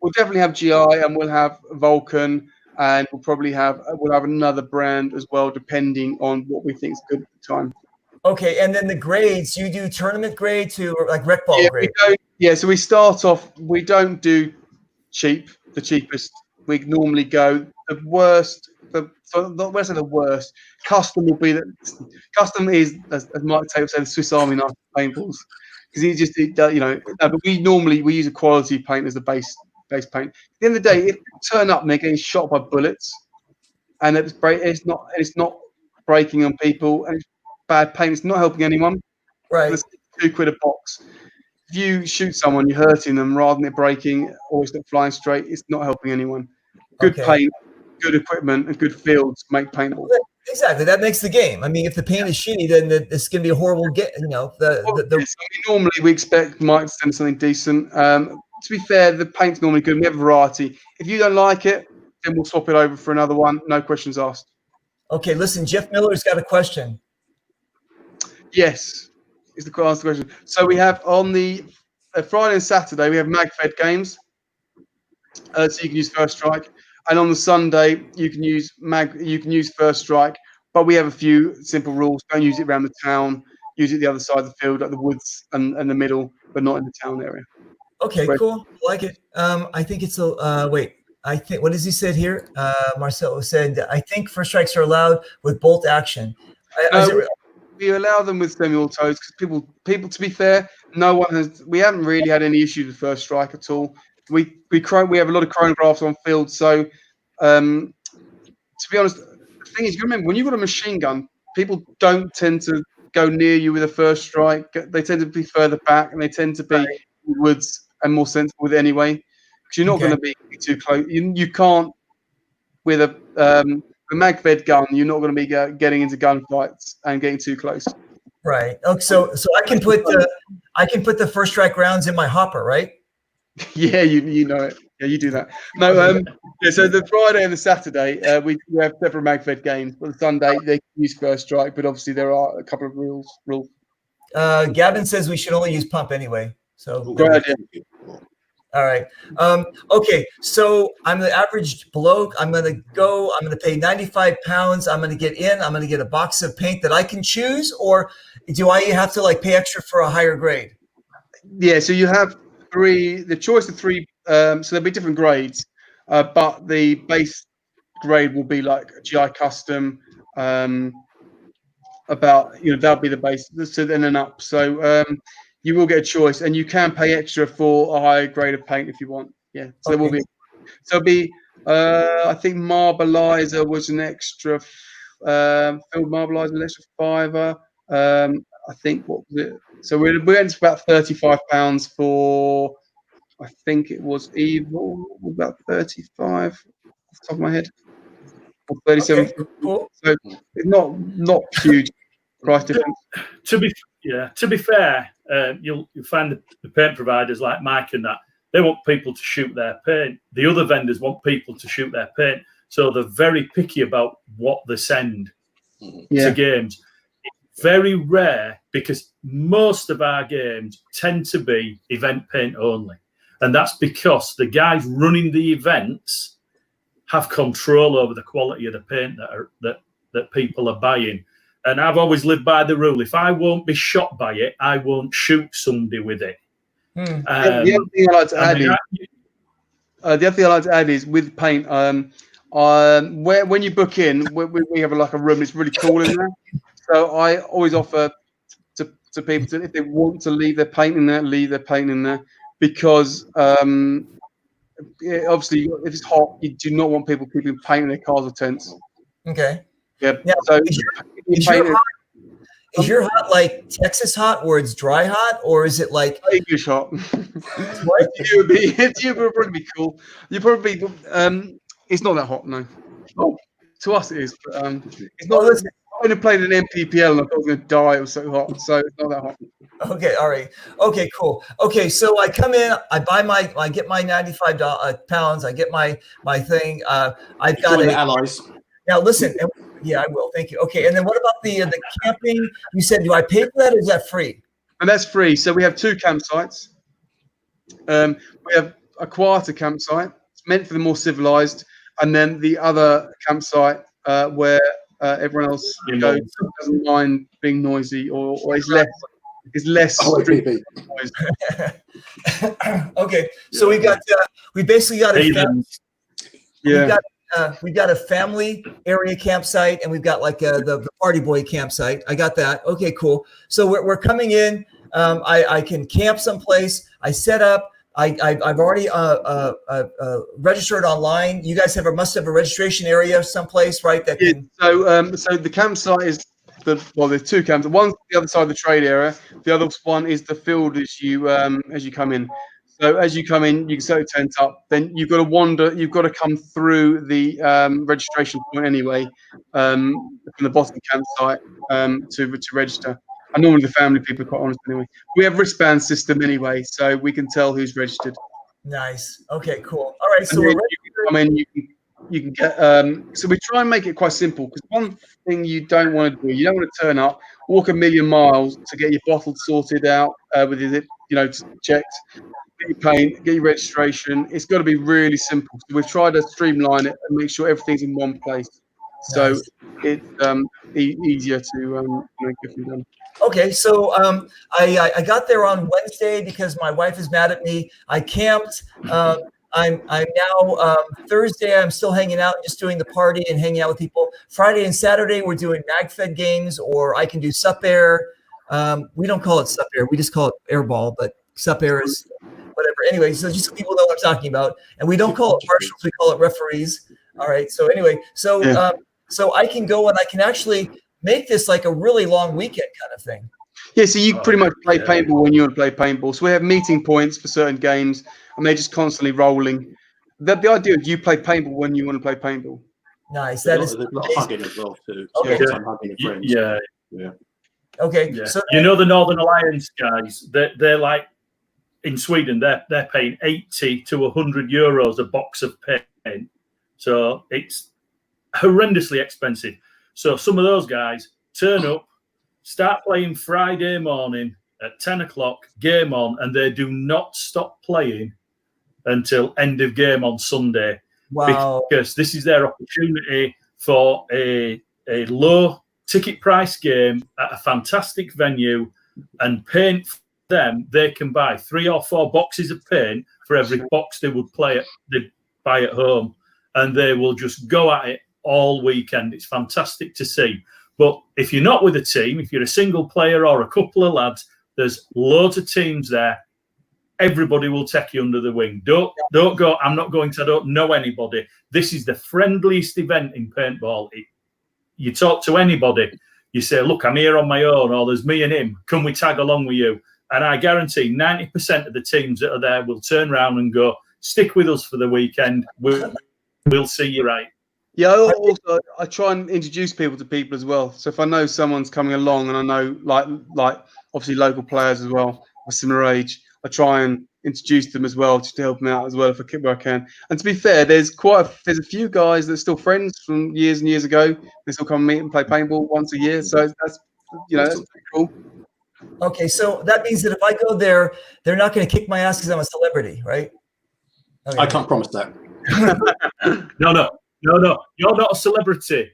we'll definitely have GI, and we'll have Vulcan, and we'll have another brand as well, depending on what we think is good at the time.
Okay, and then the grades, you do tournament grade to like rec ball grade?
So we start off, we don't do the cheapest. We normally go the worst. Where's the worst? Custom will be custom is, as Mike Tate said, the Swiss Army knife paintballs, because but we use a quality paint as the base paint. At the end of the day, if you turn up and they're getting shot by bullets, and it's not breaking on people, and it's bad paint, it's not helping anyone.
Right.
It's £2 a box. If you shoot someone, you're hurting them rather than it breaking, or it's not flying straight. It's not helping anyone. Good paint, good equipment, and good fields make paintball.
Exactly, that makes the game. I mean, if the paint is shitty, then it's going to be a horrible get.
Normally we expect Mike to send something decent. To be fair, the paint's normally good. We have a variety. If you don't like it, then we'll swap it over for another one. No questions asked.
Okay, listen, Jeff Miller's got a question.
Yes, is the question. So we have on the Friday and Saturday, we have MagFed games. So you can use First Strike. And on the Sunday, you can use First Strike, but we have a few simple rules. Don't use it around the town. Use it the other side of the field, like the woods and the middle, but not in the town area.
Okay, cool. I like it. I think it's I think, what has he said here? Marcelo said, I think first strikes are allowed with bolt action.
We allow them with semi-autos because people. To be fair, we haven't really had any issues with First Strike at all. We have a lot of chronographs on field, so to be honest, the thing is, you remember when you've got a machine gun, people don't tend to go near you with a First Strike. They tend to be further back, and they tend to be in the woods and more sensible with it anyway, because you're not going to be too close. You can't with a MagFed gun. You're not going to be getting into gunfights and getting too close.
Right. Okay. So I can put the First Strike rounds in my hopper, right?
Yeah, you know it. Yeah, you do that. No, yeah, so the Friday and the Saturday, we have separate MagFed games, but the Sunday they can use First Strike, but obviously there are a couple of rules.
Gavin says we should only use pump anyway. So
Great idea.
all right. Okay. So I'm the average bloke. I'm going to pay 95 pounds. I'm going to get in. I'm going to get a box of paint that I can choose, or do I have to like pay extra for a higher grade?
Yeah, so you have the choice of three, so there'll be different grades, but the base grade will be like GI custom, that'll be the base, so then and up. So you will get a choice, and you can pay extra for a higher grade of paint if you want. Yeah, so there will be. So it'll be, I think Marbleizer was an extra, field Marbleizer an extra £5. I think what was it? So we went to about £35 for, I think it was Evil, about 35 off the top of my head, or 37.
Okay, cool.
So it's not huge price difference.
To be fair, you'll find the paint providers like Mike and that, they want people to shoot their paint. The other vendors want people to shoot their paint, so they're very picky about what they send to games. It's very rare because most of our games tend to be event paint only, and that's because the guys running the events have control over the quality of the paint that people are buying. And I've always lived by the rule: if I won't be shot by it, I won't shoot somebody with it.
The other thing I'd like to add is with paint. When you book in, we have like a room. It's really cool in there. So I always offer to people if they want to leave their paint in there, leave their paint in there, because obviously if it's hot, you do not want people keeping paint in their cars or tents.
Okay.
Yeah.
Now,
So
is your hot like Texas hot, where it's dry hot, or is it like
English hot? It would probably be cool. You probably it's not that hot, no. Oh, to us it is, but it's not. I only played an MPPL and I thought I was going to die. It was so hot, so it's not that hot.
Okay, all right. Okay, cool. Okay, so I come in, I get my 95 pounds, I get my thing. I've got
the allies.
Now listen, yeah, I will. Thank you. Okay, and then what about the camping? You said, do I pay for that, or is that free?
And that's free. So we have two campsites. We have a quieter campsite. It's meant for the more civilized, and then the other campsite where everyone else goes, doesn't mind being noisy, or is less strict noise.
Okay, so we basically got we got a family area campsite, and we've got like the party boy campsite. I got that. Okay, cool. So we're coming in. I can camp someplace. I set up. I've already registered online. You guys must have a registration area someplace, right? That can...
So the campsite is there's two camps. One's the other side of the trade area. The other one is the field as you come in. So as you come in, you can set your tent up. Then you've got to wander. You've got to come through the registration point anyway, from the bottom campsite to register. And normally the family people are quite honest anyway. We have wristband system anyway, so we can tell who's registered.
Nice. Okay, cool. All right. So
you can come in. You can get. So we try and make it quite simple, because one thing you don't want to do, you don't want to turn up, walk a million miles to get your bottle sorted out with it, checked. Get your paint, get your registration. It's got to be really simple. So we've tried to streamline it and make sure everything's in one place, so it's easier to get them done.
Okay, so I got there on Wednesday because my wife is mad at me. I camped. I'm now Thursday. I'm still hanging out, just doing the party and hanging out with people. Friday and Saturday we're doing MagFed games, or I can do Sup Air. We don't call it Sup Air. We just call it Airball, but Sup Air is whatever. Anyway, so just so people know what I'm talking about. And we don't call it marshals, we call it referees. All right. So anyway, so I can go and I can actually make this like a really long weekend kind of thing.
Yeah, so you pretty much play paintball when you want to play paintball. So we have meeting points for certain games, and they're just constantly rolling. The idea is you play paintball when you want to play paintball.
Nice.
There's a lot of hugging as well too. So
Okay.
hugging your friends.
Yeah.
Okay.
Yeah.
So
the Northern Alliance guys, they're like, in Sweden, they're paying 80 to 100 euros a box of paint. So it's horrendously expensive. So some of those guys turn up, start playing Friday morning at 10 o'clock, game on, and they do not stop playing until end of game on Sunday.
Wow.
Because this is their opportunity for a low ticket price game at a fantastic venue, and paint for them, they can buy 3 or 4 boxes of paint for every box they would they'd buy at home, and they will just go at it all weekend. It's fantastic to see. But if you're not with a team, if you're a single player or a couple of lads, there's loads of teams there. Everybody will take you under the wing. Don't go, I'm not going to, I don't know anybody. This is the friendliest event in paintball. You talk to anybody, you say, look, I'm here on my own, or there's me and him. Can we tag along with you? And I guarantee 90% of the teams that are there will turn around and go, stick with us for the weekend. We'll see you right.
Yeah, also I try and introduce people to people as well. So if I know someone's coming along, and I know like obviously local players as well, of a similar age, I try and introduce them as well, just to help them out as well if I can. And to be fair, there's a few guys that are still friends from years and years ago. They still come and meet and play paintball once a year. So that's pretty cool.
Okay, so that means that if I go there, they're not going to kick my ass because I'm a celebrity, right? Okay.
I can't promise that.
No. You're not a celebrity.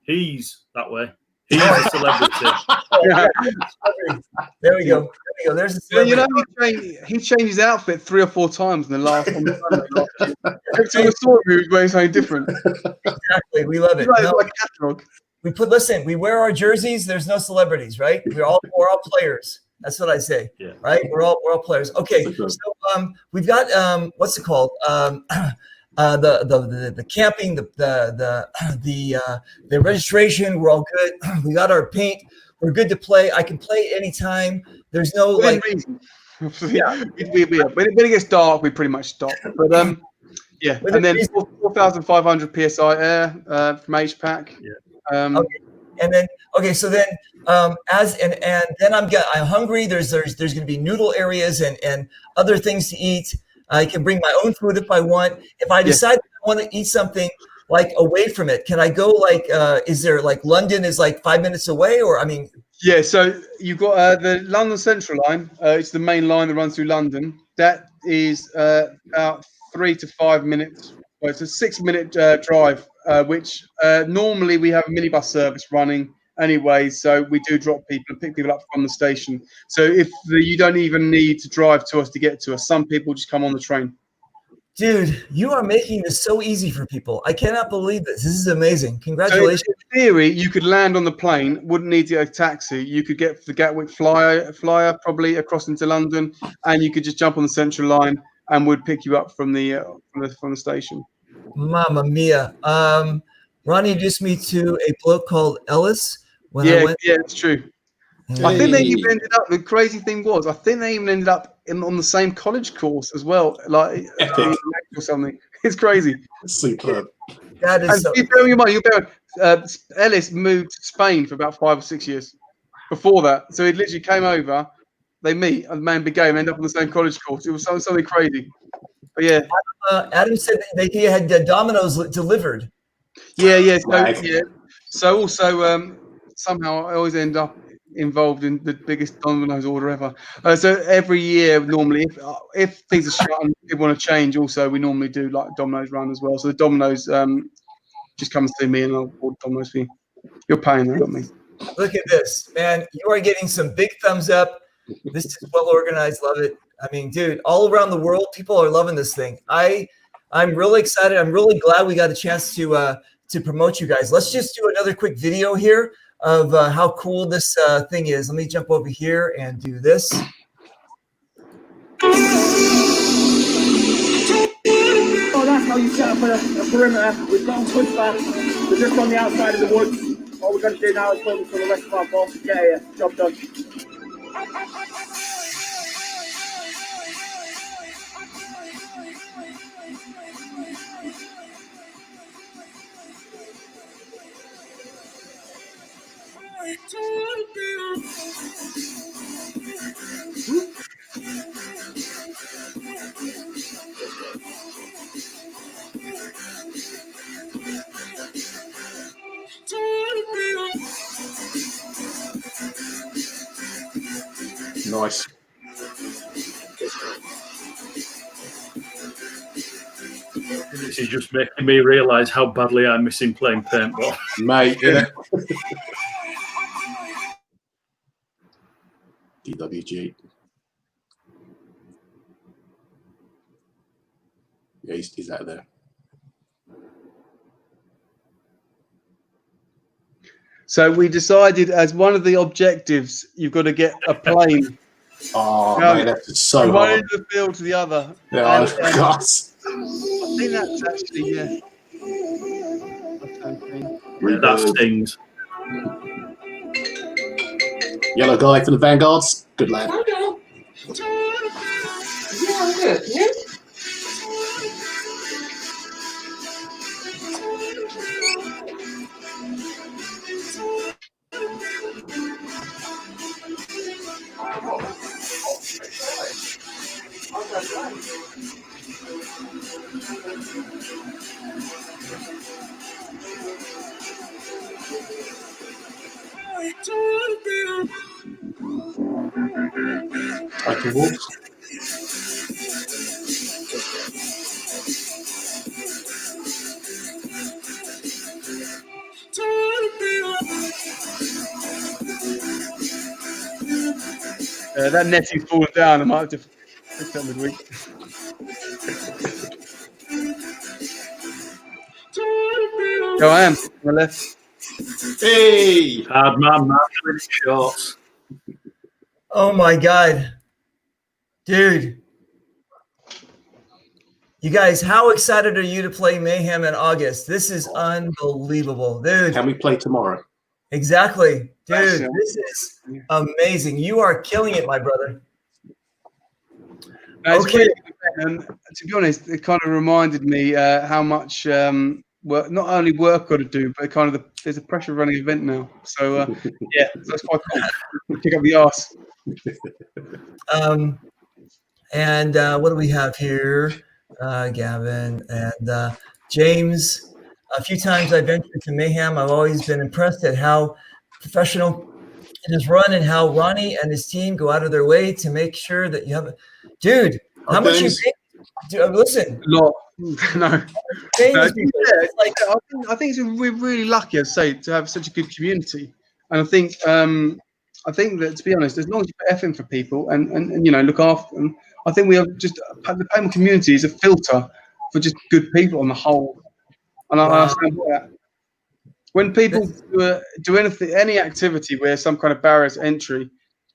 He's that way. He's a celebrity.
There we go. There's a celebrity.
He changed his outfit 3 or 4 times in the last on the Sunday. Every time I saw him, he was wearing something different.
Exactly. We love it.
Like a catalog.
We wear our jerseys. There's no celebrities, right? We're all players. That's what I say. Yeah. Right. We're all players. Okay. So we've got what's it called? The camping, the registration. We're all good. We got our paint. We're good to play. I can play anytime. There's no
reason. Yeah. When it gets dark, we pretty much stop. But yeah. And then 4,500 psi air from HPAC. Yeah.
Okay. And then so then then I'm hungry. There's going to be noodle areas and other things to eat. I can bring my own food if I want. If I decide I want to eat something like away from it, can I go is there London is 5 minutes away, or I mean?
Yeah, so you've got the London Central line. It's the main line that runs through London. That is about 3 to 5 minutes. Well, it's a 6-minute drive, which normally we have a minibus service running anyway, so we do drop people and pick people up from the station. So you don't even need to drive to us to get to us. Some people just come on the train.
Dude, you are making this so easy for people. I cannot believe this. This is amazing. Congratulations.
So in theory, you could land on the plane, wouldn't need to get a taxi. You could get the Gatwick flyer probably across into London, and you could just jump on the Central line and would pick you up from the station.
Mamma mia. Ronnie introduced me to a bloke called Ellis.
Yeah, it's true. Hey. I think they even ended up. The crazy thing was, I think they even ended up on the same college course as well, like or something. It's crazy.
Superb.
That is.
And bearing in mind, Ellis moved to Spain for about 5 or 6 years before that. So he literally came over. They meet, and the man big game, end up on the same college course. It was something crazy. But yeah,
Adam said that he had Domino's delivered.
Yeah. So also somehow I always end up involved in the biggest Domino's order ever. So every year, normally, if things are shut and people want to change, also we normally do like Domino's run as well. So the Domino's just come and see me, and I'll order Domino's for you. You're paying that, not me.
Look at this, man! You are getting some big thumbs up. This is well organized. Love it. I mean, dude, all around the world, people are loving this thing. I'm really excited. I'm really glad we got a chance to promote you guys. Let's just do another quick video here of how cool this thing is. Let me jump over here and do this.
Oh, that's how you set up a perimeter with long pushback. We're just on the outside of the woods. All we're going to do now is focus on the rest of our ball. Yeah, job done.
Nice.
This is just making me realise how badly I'm missing playing paintball.
Mate, yeah. DWG. Yeah, he's out there.
So we decided as one of the objectives, you've got to get a plane
Oh,
No,
man, that's so
from one
hard.
end of the field to the other.
Yeah,
And,
God.
I think that's actually, yeah.
Yeah, that stings.
Yellow guy for the Vanguards. Good lad. I can walk.
That netting's fallen down. I might have to fix that midweek. Go, I am on the left.
Hey!
Hard man, in shorts.
Oh my God. Dude. You guys, how excited are you to play Mayhem in August? This is unbelievable, dude.
Can we play tomorrow?
Exactly. Dude,
Awesome.
this is amazing. You are killing it, my brother.
Okay. To be honest, it kind of reminded me how much work, not only work got to do, but kind of there's a pressure of running an event now. So yeah, that's quite cool. Kick up the arse.
And what do we have here? Gavin and James. A few times I've ventured to Mayhem. I've always been impressed at how professional it is run and how Ronnie and his team go out of their way to make sure that you have dude, how much you pay? Dude, listen.
A lot. No.
Yeah,
It's like, I think we're really lucky, I'd say, to have such a good community. And I think that, to be honest, as long as you put effort in for people and you know, look after them, I think we have just the payment community is a filter for just good people on the whole. And I stand by that. When people do anything, any activity where some kind of barrier to entry,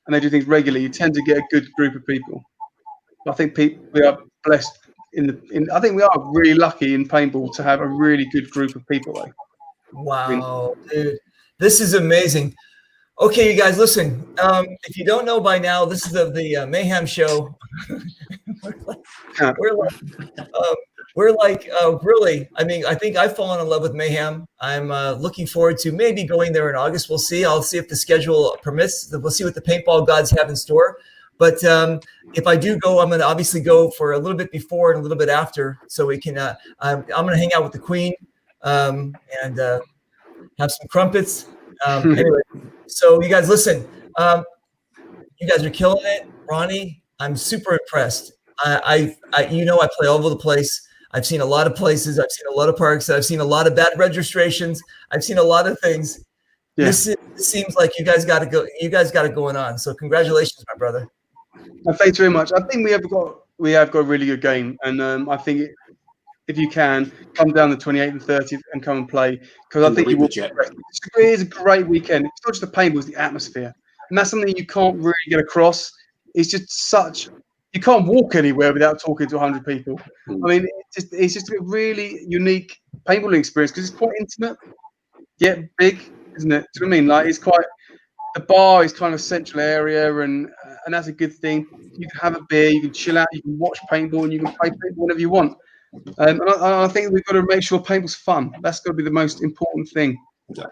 and they do things regularly, you tend to get a good group of people. I think we are blessed I think we are really lucky in paintball to have a really good group of people. Like.
Wow, dude, this is amazing. Okay, you guys, listen. If you don't know by now, this is the Mayhem show. We're like really. I mean, I think I've fallen in love with Mayhem. I'm looking forward to maybe going there in August. We'll see. I'll see if the schedule permits. We'll see what the paintball gods have in store. But if I do go, I'm going to obviously go for a little bit before and a little bit after, so we can. I'm going to hang out with the Queen and have some crumpets. Anyway, so you guys listen. You guys are killing it, Ronnie. I'm super impressed. I you know I play all over the place. I've seen a lot of places. I've seen a lot of parks. I've seen a lot of bad registrations. I've seen a lot of things. Yeah. This seems like you guys got to go. You guys got it going on. So congratulations, my brother.
Thanks very much. I think we have got a really good game, and I think if you can come down the 28th and 30th and come and play, because I think you will. It is a great weekend. It's not just the paintball, it's the atmosphere, and that's something you can't really get across. It's just you can't walk anywhere without talking to 100 people. I mean, it's just a really unique paintballing experience because it's quite intimate, yet big, isn't it? Do you know what I mean? Like, it's quite. The bar is kind of a central area, and that's a good thing. You can have a beer, you can chill out, you can watch paintball, and you can play paintball whenever you want. And I think we've got to make sure paintball's fun. That's got to be the most important thing.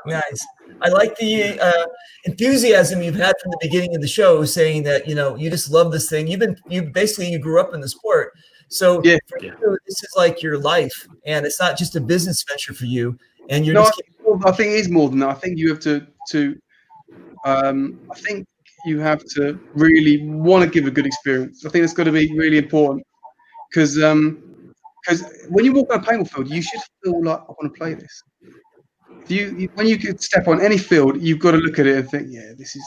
Nice. I like the enthusiasm you've had from the beginning of the show, saying that you just love this thing. You grew up in the sport, so
Yeah.
for you, this is like your life, and it's not just a business venture for you. And you're
No,
just
I think it is more than that. I think you have to. I think you have to really want to give a good experience. I think it's got to be really important because when you walk on a paintball field, you should feel like, I want to play this. When you could step on any field, you've got to look at it and think, yeah, this.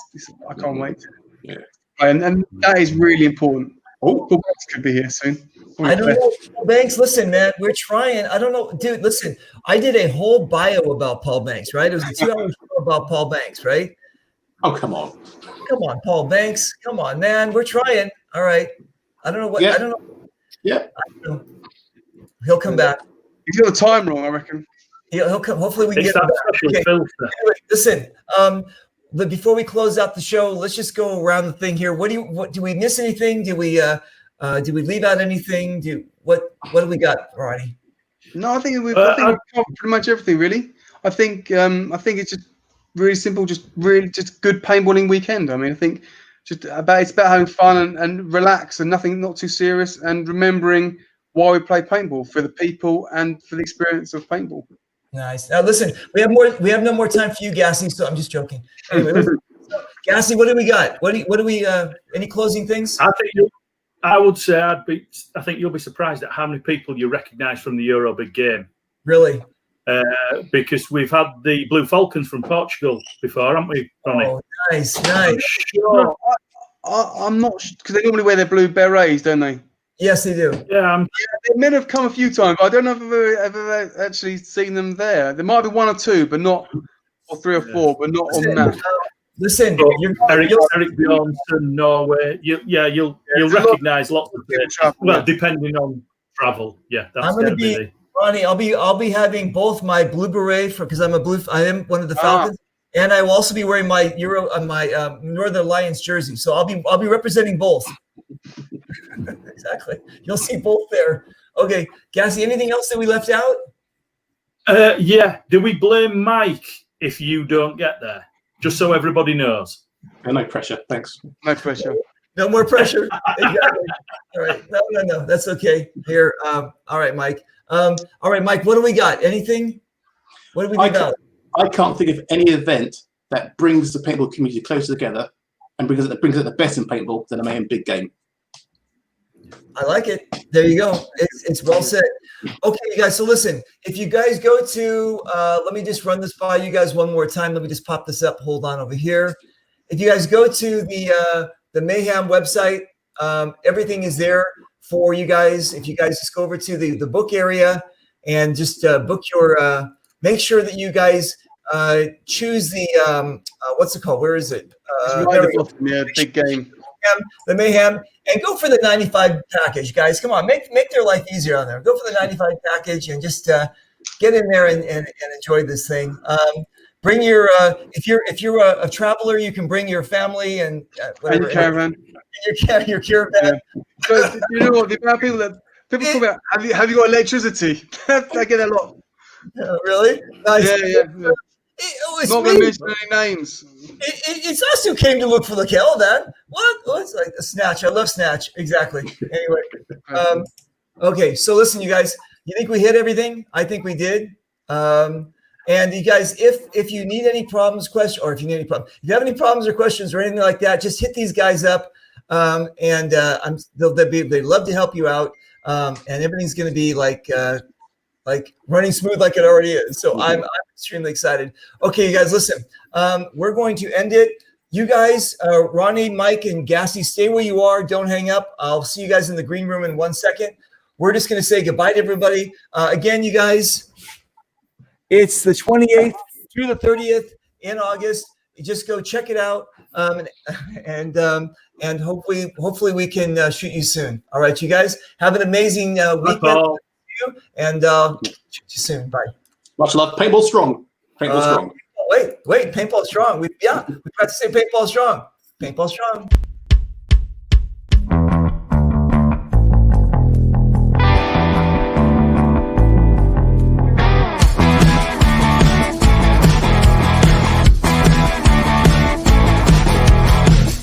I can't wait.
Yeah.
And that is really important. Paul Banks could be here soon.
I don't know. Paul Banks, listen, man, we're trying. I don't know. Dude, listen, I did a whole bio about Paul Banks, right? It was a 2-hour show about Paul Banks, right?
Oh, come on.
Come on, Paul Banks. Come on, man. We're trying. All right. I don't know what.
Yeah.
I don't know.
Yeah.
I don't know. He'll come back.
He's got the time wrong, I reckon.
He'll come. Hopefully we can
It's
get him
that
back.
special
Okay.
filter.
Anyway, listen. But before we close out the show, let's just go around the thing here. What do we miss anything? Do we leave out anything? What do we got, Ronnie?
No, I think we've covered pretty much everything, really. I think it's just really simple, just good paintballing weekend. I mean, I think it's about having fun and relax and not too serious, and remembering why we play paintball, for the people and for the experience of paintball.
Nice. Now listen, we have no more time for you, Gassy. So I'm just joking. Anyway, listen, Gassy, what do we got? What do we? Any closing things?
I would say I think you'll be surprised at how many people you recognise from the Euro Big Game.
Really?
Because we've had the Blue Falcons from Portugal before, haven't we, Ronnie?
Oh, nice.
No, I'm not, because they normally wear their blue berets, don't they?
Yes, they do.
Yeah,
the men have come a few times, but I don't know if I've ever actually seen them there. There might be one or two, but not, or three or four, but not on that.
Listen,
Eric Bjornsson, Norway. You'll recognise lots of it. Well, depending on travel. Yeah, that's
I'm going to be Ronnie. I'll be having both my blue beret because I am one of the Falcons, and I will also be wearing my Northern Alliance jersey. So I'll be representing both. Exactly. You'll see both there. Okay, Gassy, anything else that we left out?
Yeah. Do we blame Mike if you don't get there? Just so everybody knows.
No pressure. Thanks.
No pressure.
No more pressure. Exactly. All right. No. That's okay. Here. All right, Mike. All right, Mike. What do we got? Anything? What do we leave out?
I can't think of any event that brings the paintball community closer together and brings out the best in paintball than a Mayhem big game.
I like it. There you go. It's well said. Okay, you guys. So listen, if you guys go to, let me just run this by you guys one more time. Let me just pop this up. Hold on over here. If you guys go to the Mayhem website, everything is there for you guys. If you guys just go over to the book area and just book your, make sure that you guys choose the, what's it called? Where is it?
Big game.
The Mayhem, and go for the 95 package, guys. Come on, make their life easier on there. Go for the 95 package and just get in there and enjoy this thing. Bring your if you're a traveler, you can bring your family and whatever.
And your caravan.
Your caravan.
Yeah. So, you know what? The amount of people talk about, have you got electricity? I get a lot.
Really? Nice.
Yeah. Not going to mention any names.
It's us who came to look for the kill, then. What? It's like a snatch. I love snatch. Exactly. Anyway. Okay, so listen, you guys. You think we hit everything? I think we did. And you guys, if you need any problems, if you have any problems or questions or anything like that, just hit these guys up. They'd love to help you out. And everything's going to be like running smooth like it already is. So I'm extremely excited. Okay, you guys, listen. We're going to end it. You guys, Ronnie, Mike, and Gassy, stay where you are. Don't hang up. I'll see you guys in the green room in 1 second. We're just going to say goodbye to everybody. Again, you guys, it's the 28th through the 30th in August. You just go check it out. And hopefully we can shoot you soon. All right, you guys, have an amazing weekend. And shoot you soon. Bye.
Much love. Paintball strong. Paintball strong.
Wait. Paintball strong. We practice say paintball strong. Paintball strong.